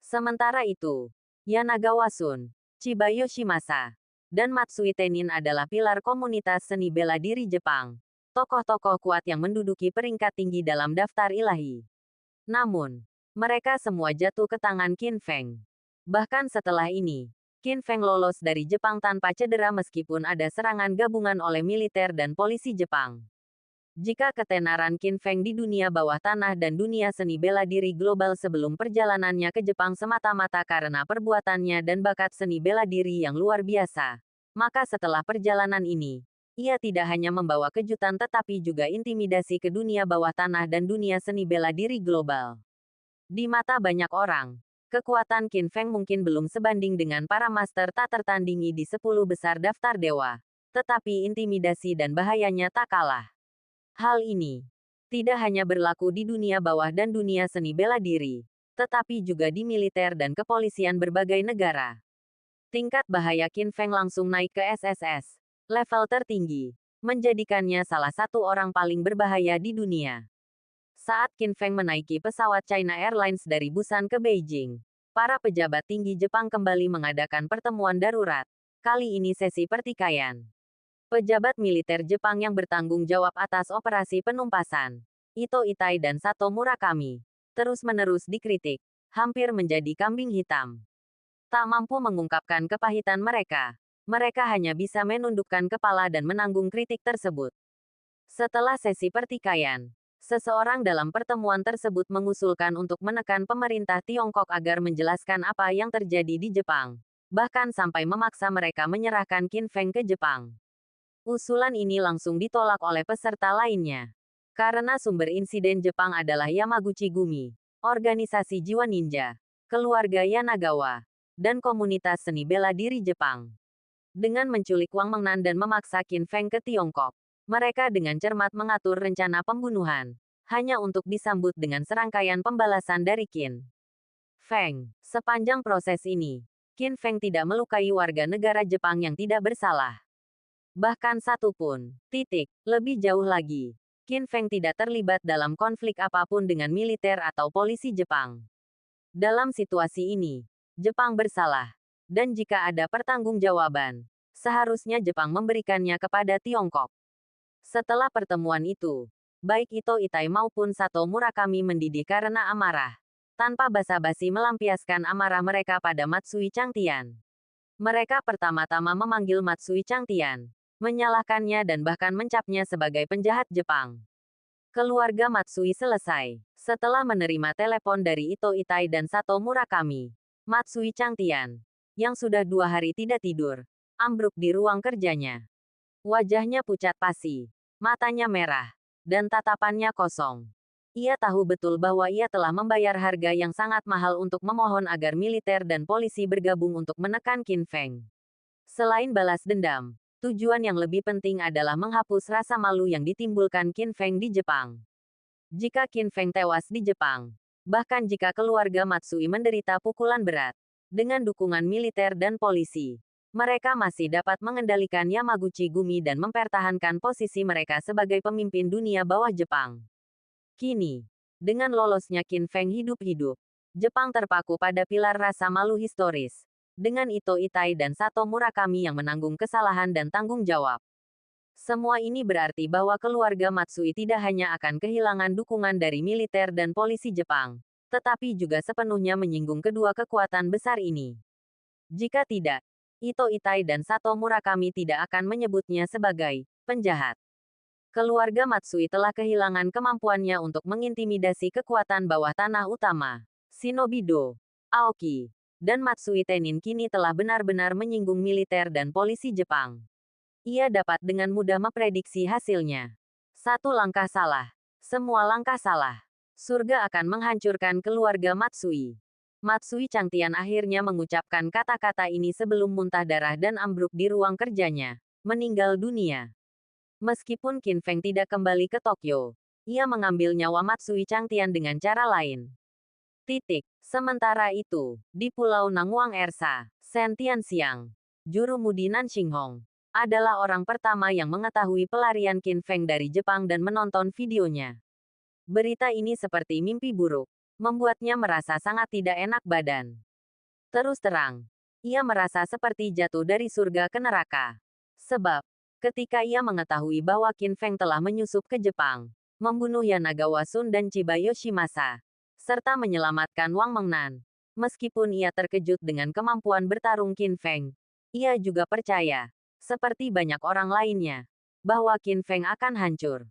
Sementara itu, Yanagawa Sun, Chiba Yoshimasa, dan Matsui Tenin adalah pilar komunitas seni bela diri Jepang, tokoh-tokoh kuat yang menduduki peringkat tinggi dalam daftar ilahi. Namun, mereka semua jatuh ke tangan Qin Feng. Bahkan setelah ini, Qin Feng lolos dari Jepang tanpa cedera meskipun ada serangan gabungan oleh militer dan polisi Jepang. Jika ketenaran Qin Feng di dunia bawah tanah dan dunia seni bela diri global sebelum perjalanannya ke Jepang semata-mata karena perbuatannya dan bakat seni bela diri yang luar biasa, maka setelah perjalanan ini, ia tidak hanya membawa kejutan tetapi juga intimidasi ke dunia bawah tanah dan dunia seni bela diri global. Di mata banyak orang, kekuatan Qin Feng mungkin belum sebanding dengan para master tak tertandingi di 10 besar daftar dewa, tetapi intimidasi dan bahayanya tak kalah. Hal ini tidak hanya berlaku di dunia bawah dan dunia seni bela diri, tetapi juga di militer dan kepolisian berbagai negara. Tingkat bahaya Qin Feng langsung naik ke SSS, level tertinggi, menjadikannya salah satu orang paling berbahaya di dunia. Saat Qin Feng menaiki pesawat China Airlines dari Busan ke Beijing, para pejabat tinggi Jepang kembali mengadakan pertemuan darurat, kali ini sesi pertikaian. Pejabat militer Jepang yang bertanggung jawab atas operasi penumpasan, Ito Itai dan Sato Murakami, terus-menerus dikritik, hampir menjadi kambing hitam. Tak mampu mengungkapkan kepahitan mereka, mereka hanya bisa menundukkan kepala dan menanggung kritik tersebut. Setelah sesi pertikaian, seseorang dalam pertemuan tersebut mengusulkan untuk menekan pemerintah Tiongkok agar menjelaskan apa yang terjadi di Jepang, bahkan sampai memaksa mereka menyerahkan Qin Feng ke Jepang. Usulan ini langsung ditolak oleh peserta lainnya. Karena sumber insiden Jepang adalah Yamaguchi Gumi, organisasi jiwa ninja, keluarga Yanagawa, dan komunitas seni bela diri Jepang. Dengan menculik Wang Mengnan dan memaksa Qin Feng ke Tiongkok, mereka dengan cermat mengatur rencana pembunuhan, hanya untuk disambut dengan serangkaian pembalasan dari Qin Feng. Sepanjang proses ini, Qin Feng tidak melukai warga negara Jepang yang tidak bersalah. Bahkan satu pun. Lebih jauh lagi, Qin Feng tidak terlibat dalam konflik apapun dengan militer atau polisi Jepang. Dalam situasi ini, Jepang bersalah. Dan jika ada pertanggungjawaban, seharusnya Jepang memberikannya kepada Tiongkok. Setelah pertemuan itu, baik Ito Itai maupun Sato Murakami mendidih karena amarah, tanpa basa-basi melampiaskan amarah mereka pada Matsui Changtian. Mereka pertama-tama memanggil Matsui Changtian, menyalahkannya dan bahkan mencapnya sebagai penjahat Jepang. Keluarga Matsui selesai. Setelah menerima telepon dari Ito Itai dan Sato Murakami, Matsui Changtian, yang sudah 2 hari tidak tidur, ambruk di ruang kerjanya. Wajahnya pucat pasi, matanya merah, dan tatapannya kosong. Ia tahu betul bahwa ia telah membayar harga yang sangat mahal untuk memohon agar militer dan polisi bergabung untuk menekan Qin Feng. Selain balas dendam, tujuan yang lebih penting adalah menghapus rasa malu yang ditimbulkan Qin Feng di Jepang. Jika Qin Feng tewas di Jepang, bahkan jika keluarga Matsui menderita pukulan berat, dengan dukungan militer dan polisi, mereka masih dapat mengendalikan Yamaguchi Gumi dan mempertahankan posisi mereka sebagai pemimpin dunia bawah Jepang. Kini, dengan lolosnya Qin Feng hidup-hidup, Jepang terpaku pada pilar rasa malu historis, dengan Ito Itai dan Sato Murakami yang menanggung kesalahan dan tanggung jawab. Semua ini berarti bahwa keluarga Matsui tidak hanya akan kehilangan dukungan dari militer dan polisi Jepang, tetapi juga sepenuhnya menyinggung kedua kekuatan besar ini. Jika tidak, Ito Itai dan Sato Murakami tidak akan menyebutnya sebagai penjahat. Keluarga Matsui telah kehilangan kemampuannya untuk mengintimidasi kekuatan bawah tanah utama, Shinobi Do, Aoki, dan Matsui Tenin kini telah benar-benar menyinggung militer dan polisi Jepang. Ia dapat dengan mudah memprediksi hasilnya. Satu langkah salah, semua langkah salah. Surga akan menghancurkan keluarga Matsui. Matsui Changtian akhirnya mengucapkan kata-kata ini sebelum muntah darah dan ambruk di ruang kerjanya, meninggal dunia. Meskipun Qin Feng tidak kembali ke Tokyo, ia mengambil nyawa Matsui Changtian dengan cara lain. Sementara itu, di Pulau Nangwang Ersa, Shen Tianxiang, juru mudi Nanxinghong, adalah orang pertama yang mengetahui pelarian Qin Feng dari Jepang dan menonton videonya. Berita ini seperti mimpi buruk, membuatnya merasa sangat tidak enak badan. Terus terang, ia merasa seperti jatuh dari surga ke neraka. Sebab, ketika ia mengetahui bahwa Qin Feng telah menyusup ke Jepang, membunuh Yanagawa Sun dan Chiba Yoshimasa, serta menyelamatkan Wang Mengnan. Meskipun ia terkejut dengan kemampuan bertarung Qin Feng, ia juga percaya, seperti banyak orang lainnya, bahwa Qin Feng akan hancur.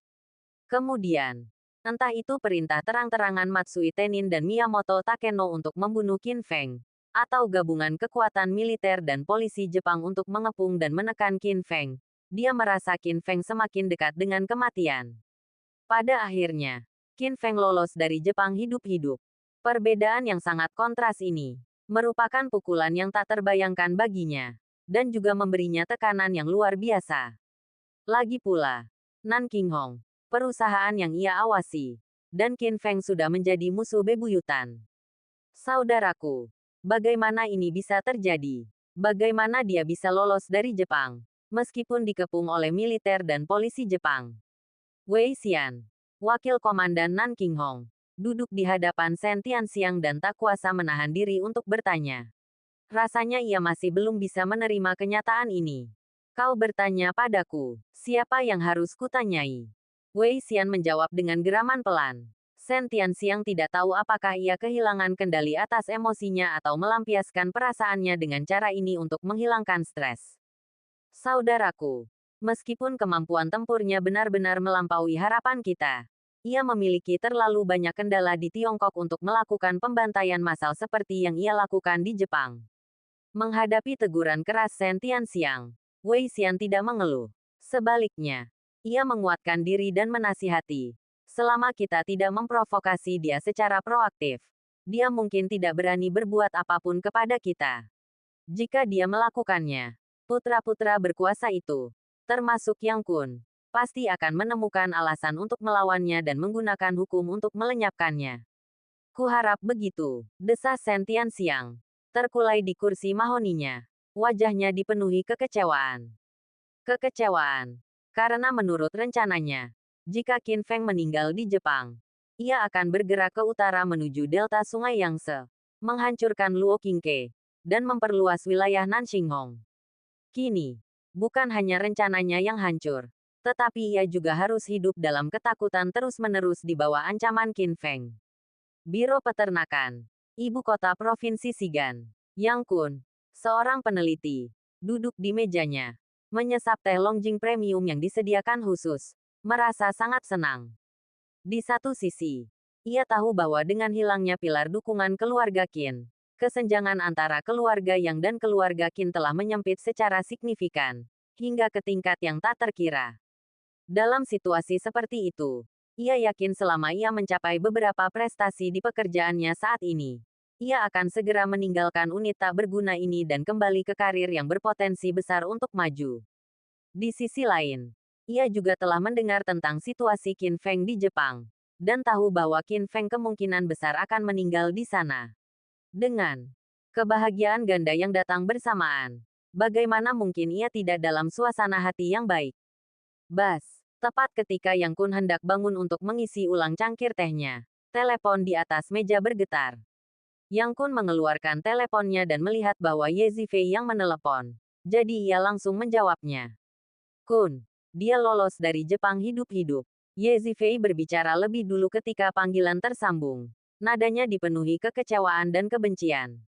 Kemudian, entah itu perintah terang-terangan Matsui Tenin dan Miyamoto Takeno untuk membunuh Qin Feng, atau gabungan kekuatan militer dan polisi Jepang untuk mengepung dan menekan Qin Feng, dia merasa Qin Feng semakin dekat dengan kematian. Pada akhirnya, Qin Feng lolos dari Jepang hidup-hidup. Perbedaan yang sangat kontras ini merupakan pukulan yang tak terbayangkan baginya, dan juga memberinya tekanan yang luar biasa. Lagi pula, Nanxinghong, perusahaan yang ia awasi, dan Qin Feng sudah menjadi musuh bebuyutan. Saudaraku, bagaimana ini bisa terjadi? Bagaimana dia bisa lolos dari Jepang, meskipun dikepung oleh militer dan polisi Jepang? Wei Xian, wakil komandan Nanxinghong, duduk di hadapan Shen Tianxiang dan tak kuasa menahan diri untuk bertanya. Rasanya ia masih belum bisa menerima kenyataan ini. Kau bertanya padaku, siapa yang harus kutanyai? Wei Xian menjawab dengan geraman pelan. Shen Tianxiang tidak tahu apakah ia kehilangan kendali atas emosinya atau melampiaskan perasaannya dengan cara ini untuk menghilangkan stres. Saudaraku, meskipun kemampuan tempurnya benar-benar melampaui harapan kita, ia memiliki terlalu banyak kendala di Tiongkok untuk melakukan pembantaian massal seperti yang ia lakukan di Jepang. Menghadapi teguran keras Shen Tianxiang, Wei Xian tidak mengeluh. Sebaliknya, ia menguatkan diri dan menasihati. Selama kita tidak memprovokasi dia secara proaktif, dia mungkin tidak berani berbuat apapun kepada kita. Jika dia melakukannya, putra-putra berkuasa itu, termasuk Yang Kun, pasti akan menemukan alasan untuk melawannya dan menggunakan hukum untuk melenyapkannya. Kuharap begitu, desas Shen Tianxiang, terkulai di kursi mahoninya. Wajahnya dipenuhi kekecewaan. Kekecewaan. Karena menurut rencananya, jika Qin Feng meninggal di Jepang, ia akan bergerak ke utara menuju delta Sungai Yangtze, menghancurkan Luo Qingke, dan memperluas wilayah Nanxinghong. Kini, bukan hanya rencananya yang hancur, tetapi ia juga harus hidup dalam ketakutan terus-menerus di bawah ancaman Qin Feng. Biro Peternakan, Ibu Kota Provinsi Sigan, Yang Kun, seorang peneliti, duduk di mejanya, menyesap teh Longjing Premium yang disediakan khusus, merasa sangat senang. Di satu sisi, ia tahu bahwa dengan hilangnya pilar dukungan keluarga Qin, kesenjangan antara keluarga Yang dan keluarga Qin telah menyempit secara signifikan, hingga ke tingkat yang tak terkira. Dalam situasi seperti itu, ia yakin selama ia mencapai beberapa prestasi di pekerjaannya saat ini, ia akan segera meninggalkan unit tak berguna ini dan kembali ke karir yang berpotensi besar untuk maju. Di sisi lain, ia juga telah mendengar tentang situasi Qin Feng di Jepang, dan tahu bahwa Qin Feng kemungkinan besar akan meninggal di sana. Dengan kebahagiaan ganda yang datang bersamaan, bagaimana mungkin ia tidak dalam suasana hati yang baik? Tepat ketika Yang Kun hendak bangun untuk mengisi ulang cangkir tehnya, telepon di atas meja bergetar. Yang Kun mengeluarkan teleponnya dan melihat bahwa Ye Zifei yang menelepon. Jadi ia langsung menjawabnya. Kun, dia lolos dari Jepang hidup-hidup. Ye Zifei berbicara lebih dulu ketika panggilan tersambung. Nadanya dipenuhi kekecewaan dan kebencian.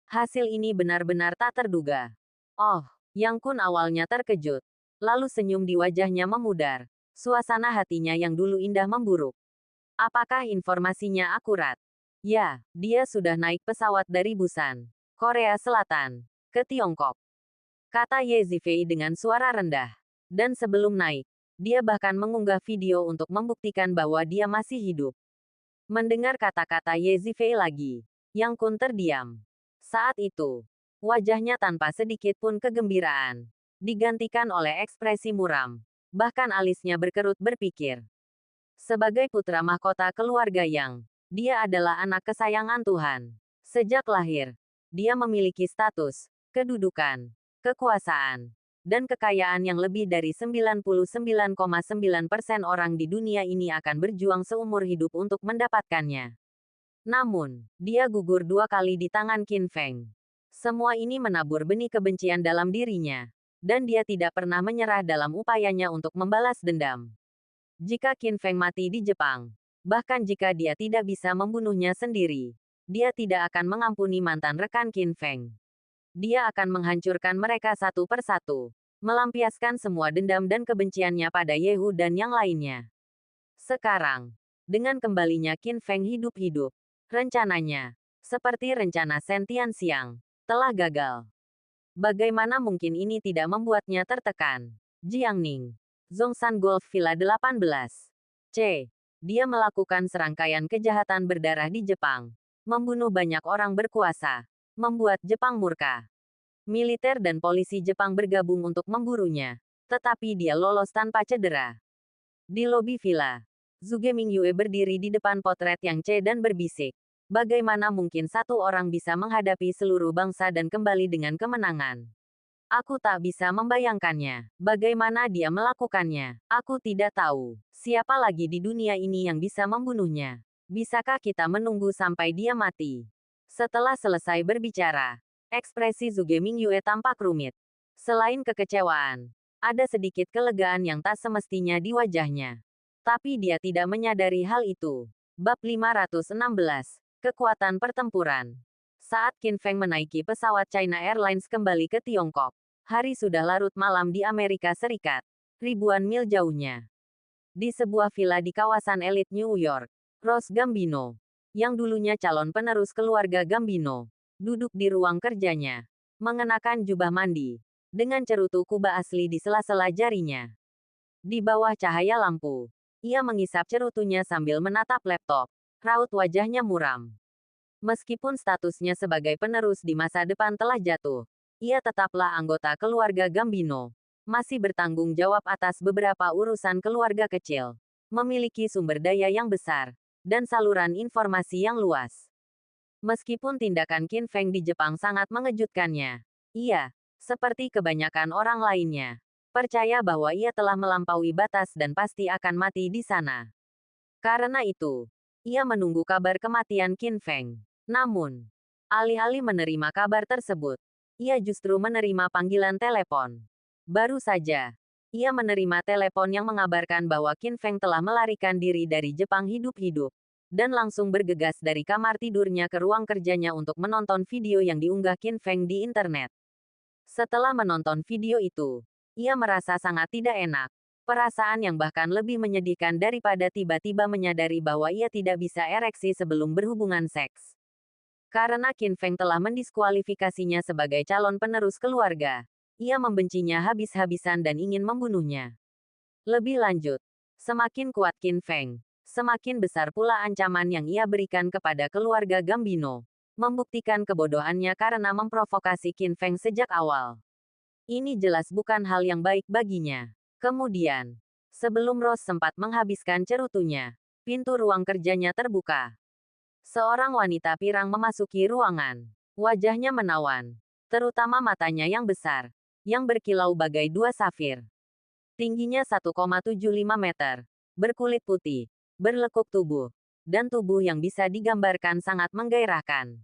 Hasil ini benar-benar tak terduga. Oh, Yang Kun awalnya terkejut. Lalu senyum di wajahnya memudar. Suasana hatinya yang dulu indah memburuk. Apakah informasinya akurat? Ya, dia sudah naik pesawat dari Busan, Korea Selatan, ke Tiongkok. Kata Ye Zifei dengan suara rendah. Dan sebelum naik, dia bahkan mengunggah video untuk membuktikan bahwa dia masih hidup. Mendengar kata-kata Ye Zifei lagi, Yang Kun terdiam. Saat itu, wajahnya tanpa sedikit pun kegembiraan, digantikan oleh ekspresi muram. Bahkan alisnya berkerut berpikir. Sebagai putra mahkota keluarga Yang, dia adalah anak kesayangan Tuhan. Sejak lahir, dia memiliki status, kedudukan, kekuasaan, dan kekayaan yang lebih dari 99,9% orang di dunia ini akan berjuang seumur hidup untuk mendapatkannya. Namun, dia gugur 2 kali di tangan Qin Feng. Semua ini menabur benih kebencian dalam dirinya, dan dia tidak pernah menyerah dalam upayanya untuk membalas dendam. Jika Qin Feng mati di Jepang, bahkan jika dia tidak bisa membunuhnya sendiri, dia tidak akan mengampuni mantan rekan Qin Feng. Dia akan menghancurkan mereka satu persatu, melampiaskan semua dendam dan kebenciannya pada Yehu dan yang lainnya. Sekarang, dengan kembalinya Qin Feng hidup-hidup, rencananya, seperti rencana Sentian Siang, telah gagal. Bagaimana mungkin ini tidak membuatnya tertekan? Jiangning. Zhongshan Golf Villa 18. C. Dia melakukan serangkaian kejahatan berdarah di Jepang. Membunuh banyak orang berkuasa. Membuat Jepang murka. Militer dan polisi Jepang bergabung untuk memburunya. Tetapi dia lolos tanpa cedera. Di lobi villa, Zhuge Mingyue berdiri di depan potret Yang C dan berbisik. Bagaimana mungkin satu orang bisa menghadapi seluruh bangsa dan kembali dengan kemenangan? Aku tak bisa membayangkannya. Bagaimana dia melakukannya? Aku tidak tahu. Siapa lagi di dunia ini yang bisa membunuhnya? Bisakah kita menunggu sampai dia mati? Setelah selesai berbicara, ekspresi Zhuge Mingyue tampak rumit. Selain kekecewaan, ada sedikit kelegaan yang tak semestinya di wajahnya. Tapi dia tidak menyadari hal itu. Bab 516. Kekuatan pertempuran. Saat Qin Feng menaiki pesawat China Airlines kembali ke Tiongkok, hari sudah larut malam di Amerika Serikat. Ribuan mil jauhnya. Di sebuah villa di kawasan elit New York, Rose Gambino, yang dulunya calon penerus keluarga Gambino, duduk di ruang kerjanya, mengenakan jubah mandi, dengan cerutu kuba asli di sela-sela jarinya. Di bawah cahaya lampu, ia mengisap cerutunya sambil menatap laptop. Raut wajahnya muram. Meskipun statusnya sebagai penerus di masa depan telah jatuh, ia tetaplah anggota keluarga Gambino. Masih bertanggung jawab atas beberapa urusan keluarga kecil. Memiliki sumber daya yang besar, dan saluran informasi yang luas. Meskipun tindakan Qin Feng di Jepang sangat mengejutkannya, ia, seperti kebanyakan orang lainnya, percaya bahwa ia telah melampaui batas dan pasti akan mati di sana. Karena itu, ia menunggu kabar kematian Qin Feng. Namun, alih-alih menerima kabar tersebut, ia justru menerima panggilan telepon. Baru saja, ia menerima telepon yang mengabarkan bahwa Qin Feng telah melarikan diri dari Jepang hidup-hidup, dan langsung bergegas dari kamar tidurnya ke ruang kerjanya untuk menonton video yang diunggah Qin Feng di internet. Setelah menonton video itu, ia merasa sangat tidak enak. Perasaan yang bahkan lebih menyedihkan daripada tiba-tiba menyadari bahwa ia tidak bisa ereksi sebelum berhubungan seks. Karena Qin Feng telah mendiskualifikasinya sebagai calon penerus keluarga, ia membencinya habis-habisan dan ingin membunuhnya. Lebih lanjut, semakin kuat Qin Feng, semakin besar pula ancaman yang ia berikan kepada keluarga Gambino, membuktikan kebodohannya karena memprovokasi Qin Feng sejak awal. Ini jelas bukan hal yang baik baginya. Kemudian, sebelum Rose sempat menghabiskan cerutunya, pintu ruang kerjanya terbuka. Seorang wanita pirang memasuki ruangan. Wajahnya menawan, terutama matanya yang besar, yang berkilau bagai dua safir. Tingginya 1,75 meter, berkulit putih, berlekuk tubuh, dan tubuh yang bisa digambarkan sangat menggairahkan.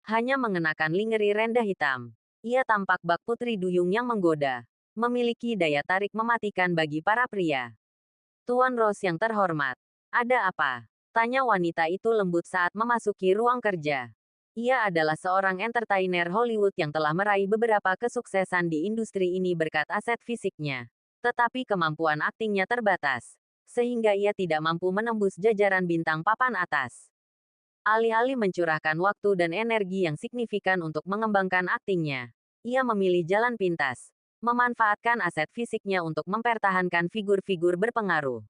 Hanya mengenakan lingerie rendah hitam, ia tampak bak putri duyung yang menggoda. Memiliki daya tarik mematikan bagi para pria. Tuan Rose yang terhormat, ada apa? Tanya wanita itu lembut saat memasuki ruang kerja. Ia adalah seorang entertainer Hollywood yang telah meraih beberapa kesuksesan di industri ini berkat aset fisiknya. Tetapi kemampuan aktingnya terbatas, sehingga ia tidak mampu menembus jajaran bintang papan atas. Alih-alih mencurahkan waktu dan energi yang signifikan untuk mengembangkan aktingnya, ia memilih jalan pintas. Memanfaatkan aset fisiknya untuk mempertahankan figur-figur berpengaruh.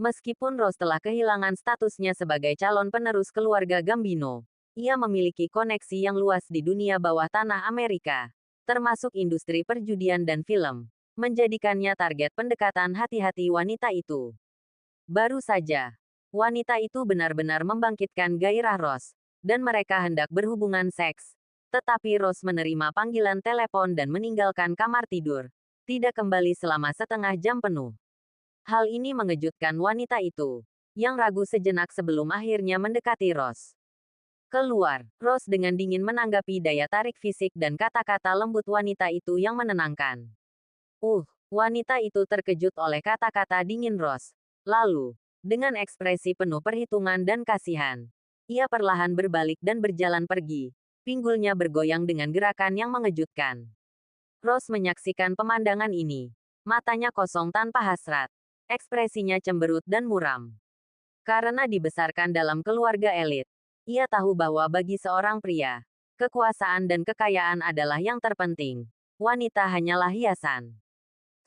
Meskipun Rose telah kehilangan statusnya sebagai calon penerus keluarga Gambino, Ia memiliki koneksi yang luas di dunia bawah tanah Amerika, termasuk industri perjudian dan film, menjadikannya target pendekatan hati-hati wanita itu. Baru saja, wanita itu benar-benar membangkitkan gairah Rose, dan mereka hendak berhubungan seks. Tetapi Rose menerima panggilan telepon dan meninggalkan kamar tidur, tidak kembali selama setengah jam penuh. Hal ini mengejutkan wanita itu, yang ragu sejenak sebelum akhirnya mendekati Rose. Keluar, Rose dengan dingin menanggapi daya tarik fisik dan kata-kata lembut wanita itu yang menenangkan. Wanita itu terkejut oleh kata-kata dingin Rose. Lalu, dengan ekspresi penuh perhitungan dan kasihan, ia perlahan berbalik dan berjalan pergi. Pinggulnya bergoyang dengan gerakan yang mengejutkan. Rose menyaksikan pemandangan ini. Matanya kosong tanpa hasrat. Ekspresinya cemberut dan muram. Karena dibesarkan dalam keluarga elit, ia tahu bahwa bagi seorang pria, kekuasaan dan kekayaan adalah yang terpenting. Wanita hanyalah hiasan.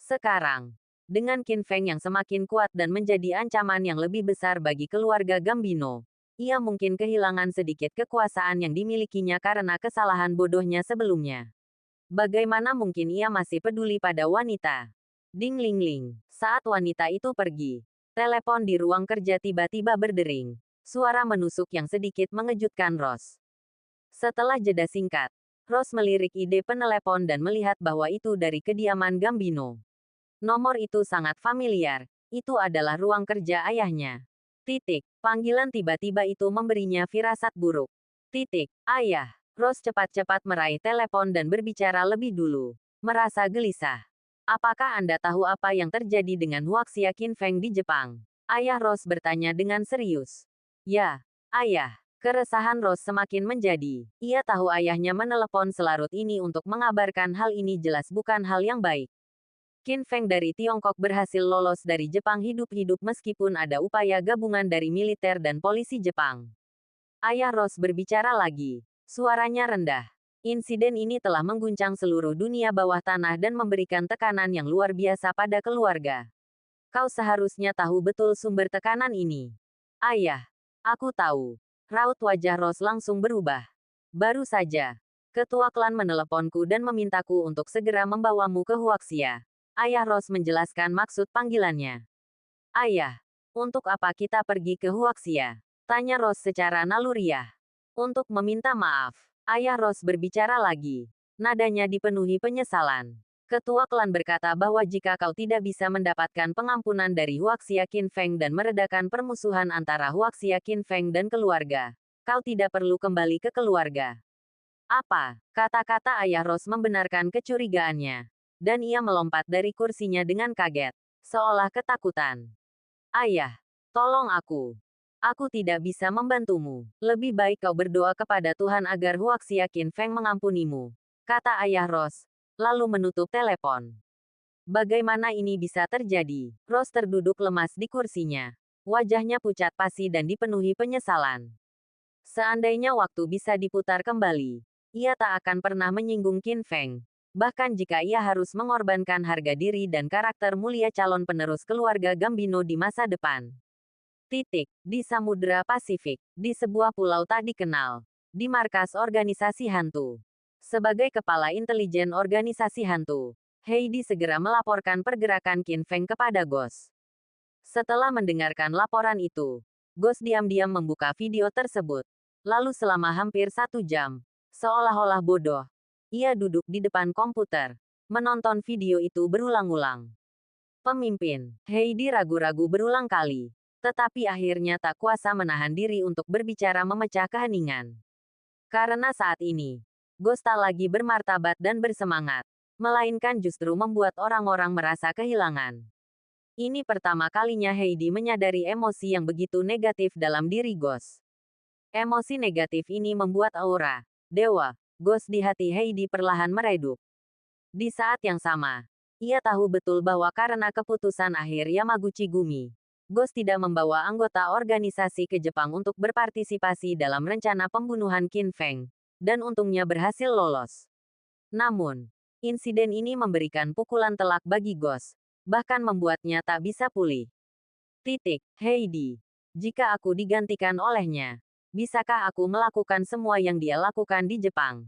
Sekarang, dengan Qin Feng yang semakin kuat dan menjadi ancaman yang lebih besar bagi keluarga Gambino, ia mungkin kehilangan sedikit kekuasaan yang dimilikinya karena kesalahan bodohnya sebelumnya. Bagaimana mungkin ia masih peduli pada wanita? Ding ling ling. Saat wanita itu pergi, telepon di ruang kerja tiba-tiba berdering. Suara menusuk yang sedikit mengejutkan Rose. Setelah jeda singkat, Rose melirik ide penelepon dan melihat bahwa itu dari kediaman Gambino. Nomor itu sangat familiar, itu adalah ruang kerja ayahnya. Panggilan tiba-tiba itu memberinya firasat buruk. Ayah. Rose cepat-cepat meraih telepon dan berbicara lebih dulu. Merasa gelisah. Apakah Anda tahu apa yang terjadi dengan Huaxia Qin Feng di Jepang? Ayah Rose bertanya dengan serius. Ya, ayah. Keresahan Rose semakin menjadi. Ia tahu ayahnya menelepon selarut ini untuk mengabarkan hal ini jelas bukan hal yang baik. Qin Feng dari Tiongkok berhasil lolos dari Jepang hidup-hidup meskipun ada upaya gabungan dari militer dan polisi Jepang. Ayah Rose berbicara lagi. Suaranya rendah. Insiden ini telah mengguncang seluruh dunia bawah tanah dan memberikan tekanan yang luar biasa pada keluarga. Kau seharusnya tahu betul sumber tekanan ini. Ayah. Aku tahu. Raut wajah Rose langsung berubah. Baru saja, ketua klan meneleponku dan memintaku untuk segera membawamu ke Huaxia. Ayah Rose menjelaskan maksud panggilannya. Ayah, untuk apa kita pergi ke Huaxia? Tanya Rose secara naluriah. Untuk meminta maaf. Ayah Rose berbicara lagi. Nadanya dipenuhi penyesalan. Ketua klan berkata bahwa jika kau tidak bisa mendapatkan pengampunan dari Huaxia Qin Feng dan meredakan permusuhan antara Huaxia Qin Feng dan keluarga, kau tidak perlu kembali ke keluarga. Apa? Kata-kata ayah Rose membenarkan kecurigaannya. Dan ia melompat dari kursinya dengan kaget, seolah ketakutan. Ayah, tolong aku. Aku tidak bisa membantumu. Lebih baik kau berdoa kepada Tuhan agar Huaxia Qin Feng mengampunimu, kata ayah Rose. Lalu menutup telepon. Bagaimana ini bisa terjadi? Rose terduduk lemas di kursinya. Wajahnya pucat pasi dan dipenuhi penyesalan. Seandainya waktu bisa diputar kembali, ia tak akan pernah menyinggung Qin Feng. Bahkan jika ia harus mengorbankan harga diri dan karakter mulia calon penerus keluarga Gambino di masa depan. Di Samudra Pasifik, di sebuah pulau tak dikenal, di markas organisasi hantu. Sebagai kepala intelijen organisasi hantu, Heidi segera melaporkan pergerakan Qin Feng kepada Ghost. Setelah mendengarkan laporan itu, Ghost diam-diam membuka video tersebut. Lalu selama hampir 1 jam, seolah-olah bodoh, ia duduk di depan komputer, menonton video itu berulang-ulang. Pemimpin, Heidi ragu-ragu berulang kali, tetapi akhirnya tak kuasa menahan diri untuk berbicara memecah keheningan. Karena saat ini, Ghost tak lagi bermartabat dan bersemangat, melainkan justru membuat orang-orang merasa kehilangan. Ini pertama kalinya Heidi menyadari emosi yang begitu negatif dalam diri Ghost. Emosi negatif ini membuat aura dewa Ghost di hati Heidi perlahan meredup. Di saat yang sama, ia tahu betul bahwa karena keputusan akhir Yamaguchi Gumi, Ghost tidak membawa anggota organisasi ke Jepang untuk berpartisipasi dalam rencana pembunuhan Qin Feng, dan untungnya berhasil lolos. Namun, insiden ini memberikan pukulan telak bagi Ghost, bahkan membuatnya tak bisa pulih. Heidi, jika aku digantikan olehnya, Bisakah aku melakukan semua yang dia lakukan di Jepang?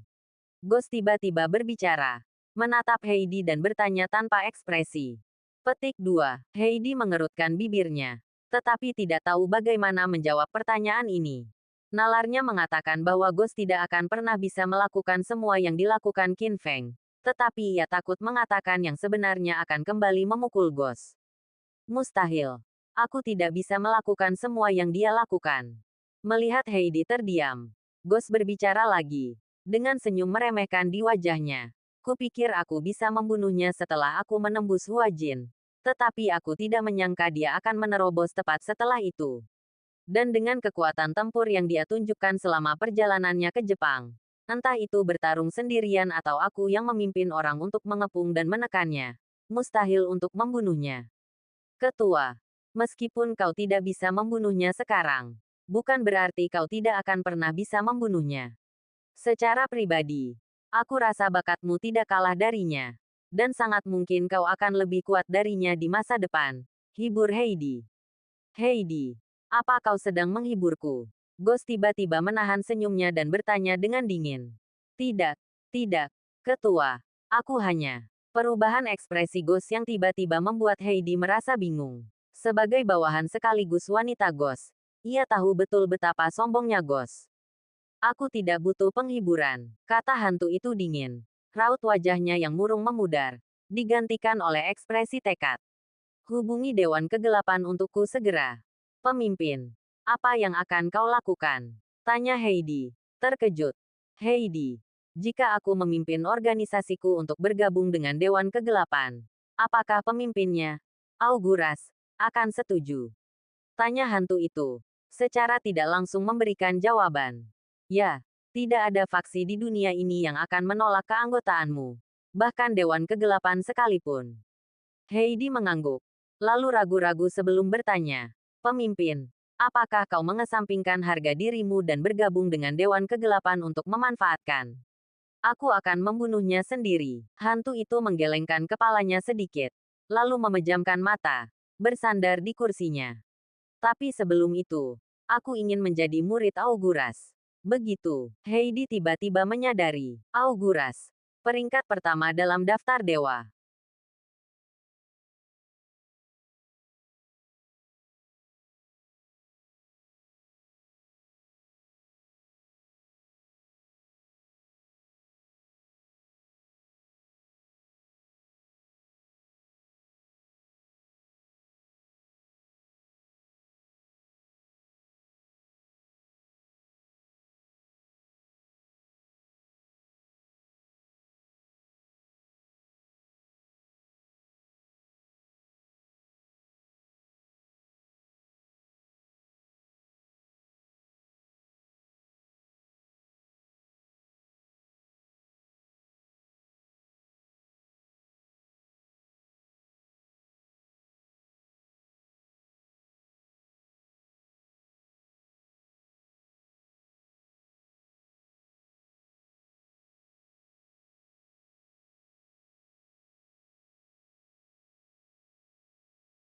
Ghost tiba-tiba berbicara, menatap Heidi dan bertanya tanpa ekspresi. Petik 2. Heidi mengerutkan bibirnya, tetapi tidak tahu bagaimana menjawab pertanyaan ini. Nalarnya mengatakan bahwa Ghost tidak akan pernah bisa melakukan semua yang dilakukan Qin Feng, tetapi ia takut mengatakan yang sebenarnya akan kembali memukul Ghost. Mustahil. Aku tidak bisa melakukan semua yang dia lakukan. Melihat Heidi terdiam, Ghost berbicara lagi, dengan senyum meremehkan di wajahnya. Kupikir aku bisa membunuhnya setelah aku menembus Huajin. Tetapi aku tidak menyangka dia akan menerobos tepat setelah itu. Dan dengan kekuatan tempur yang dia tunjukkan selama perjalanannya ke Jepang. Entah itu bertarung sendirian atau aku yang memimpin orang untuk mengepung dan menekannya. Mustahil untuk membunuhnya. Ketua, meskipun kau tidak bisa membunuhnya sekarang, bukan berarti kau tidak akan pernah bisa membunuhnya. Secara pribadi, aku rasa bakatmu tidak kalah darinya. Dan sangat mungkin kau akan lebih kuat darinya di masa depan. Hibur Heidi. Heidi, apa kau sedang menghiburku? Ghost tiba-tiba menahan senyumnya dan bertanya dengan dingin. Tidak, tidak, ketua. Aku hanya. Perubahan ekspresi Ghost yang tiba-tiba membuat Heidi merasa bingung. Sebagai bawahan sekaligus wanita Ghost, ia tahu betul betapa sombongnya Ghost. Aku tidak butuh penghiburan, kata hantu itu dingin. Raut wajahnya yang murung memudar, digantikan oleh ekspresi tekad. Hubungi Dewan Kegelapan untukku segera. Pemimpin, apa yang akan kau lakukan? Tanya Heidi, terkejut. Heidi, jika aku memimpin organisasiku untuk bergabung dengan Dewan Kegelapan, apakah pemimpinnya, Auguras, akan setuju? Tanya hantu itu, secara tidak langsung memberikan jawaban. Ya, tidak ada faksi di dunia ini yang akan menolak keanggotaanmu. Bahkan Dewan Kegelapan sekalipun. Heidi mengangguk. Lalu ragu-ragu sebelum bertanya. Pemimpin, apakah kau mengesampingkan harga dirimu dan bergabung dengan Dewan Kegelapan untuk memanfaatkan? Aku akan membunuhnya sendiri. Hantu itu menggelengkan kepalanya sedikit. Lalu memejamkan mata. Bersandar di kursinya. Tapi sebelum itu, aku ingin menjadi murid Auguras. Begitu, Heidi tiba-tiba menyadari, Auguras, peringkat pertama dalam daftar dewa.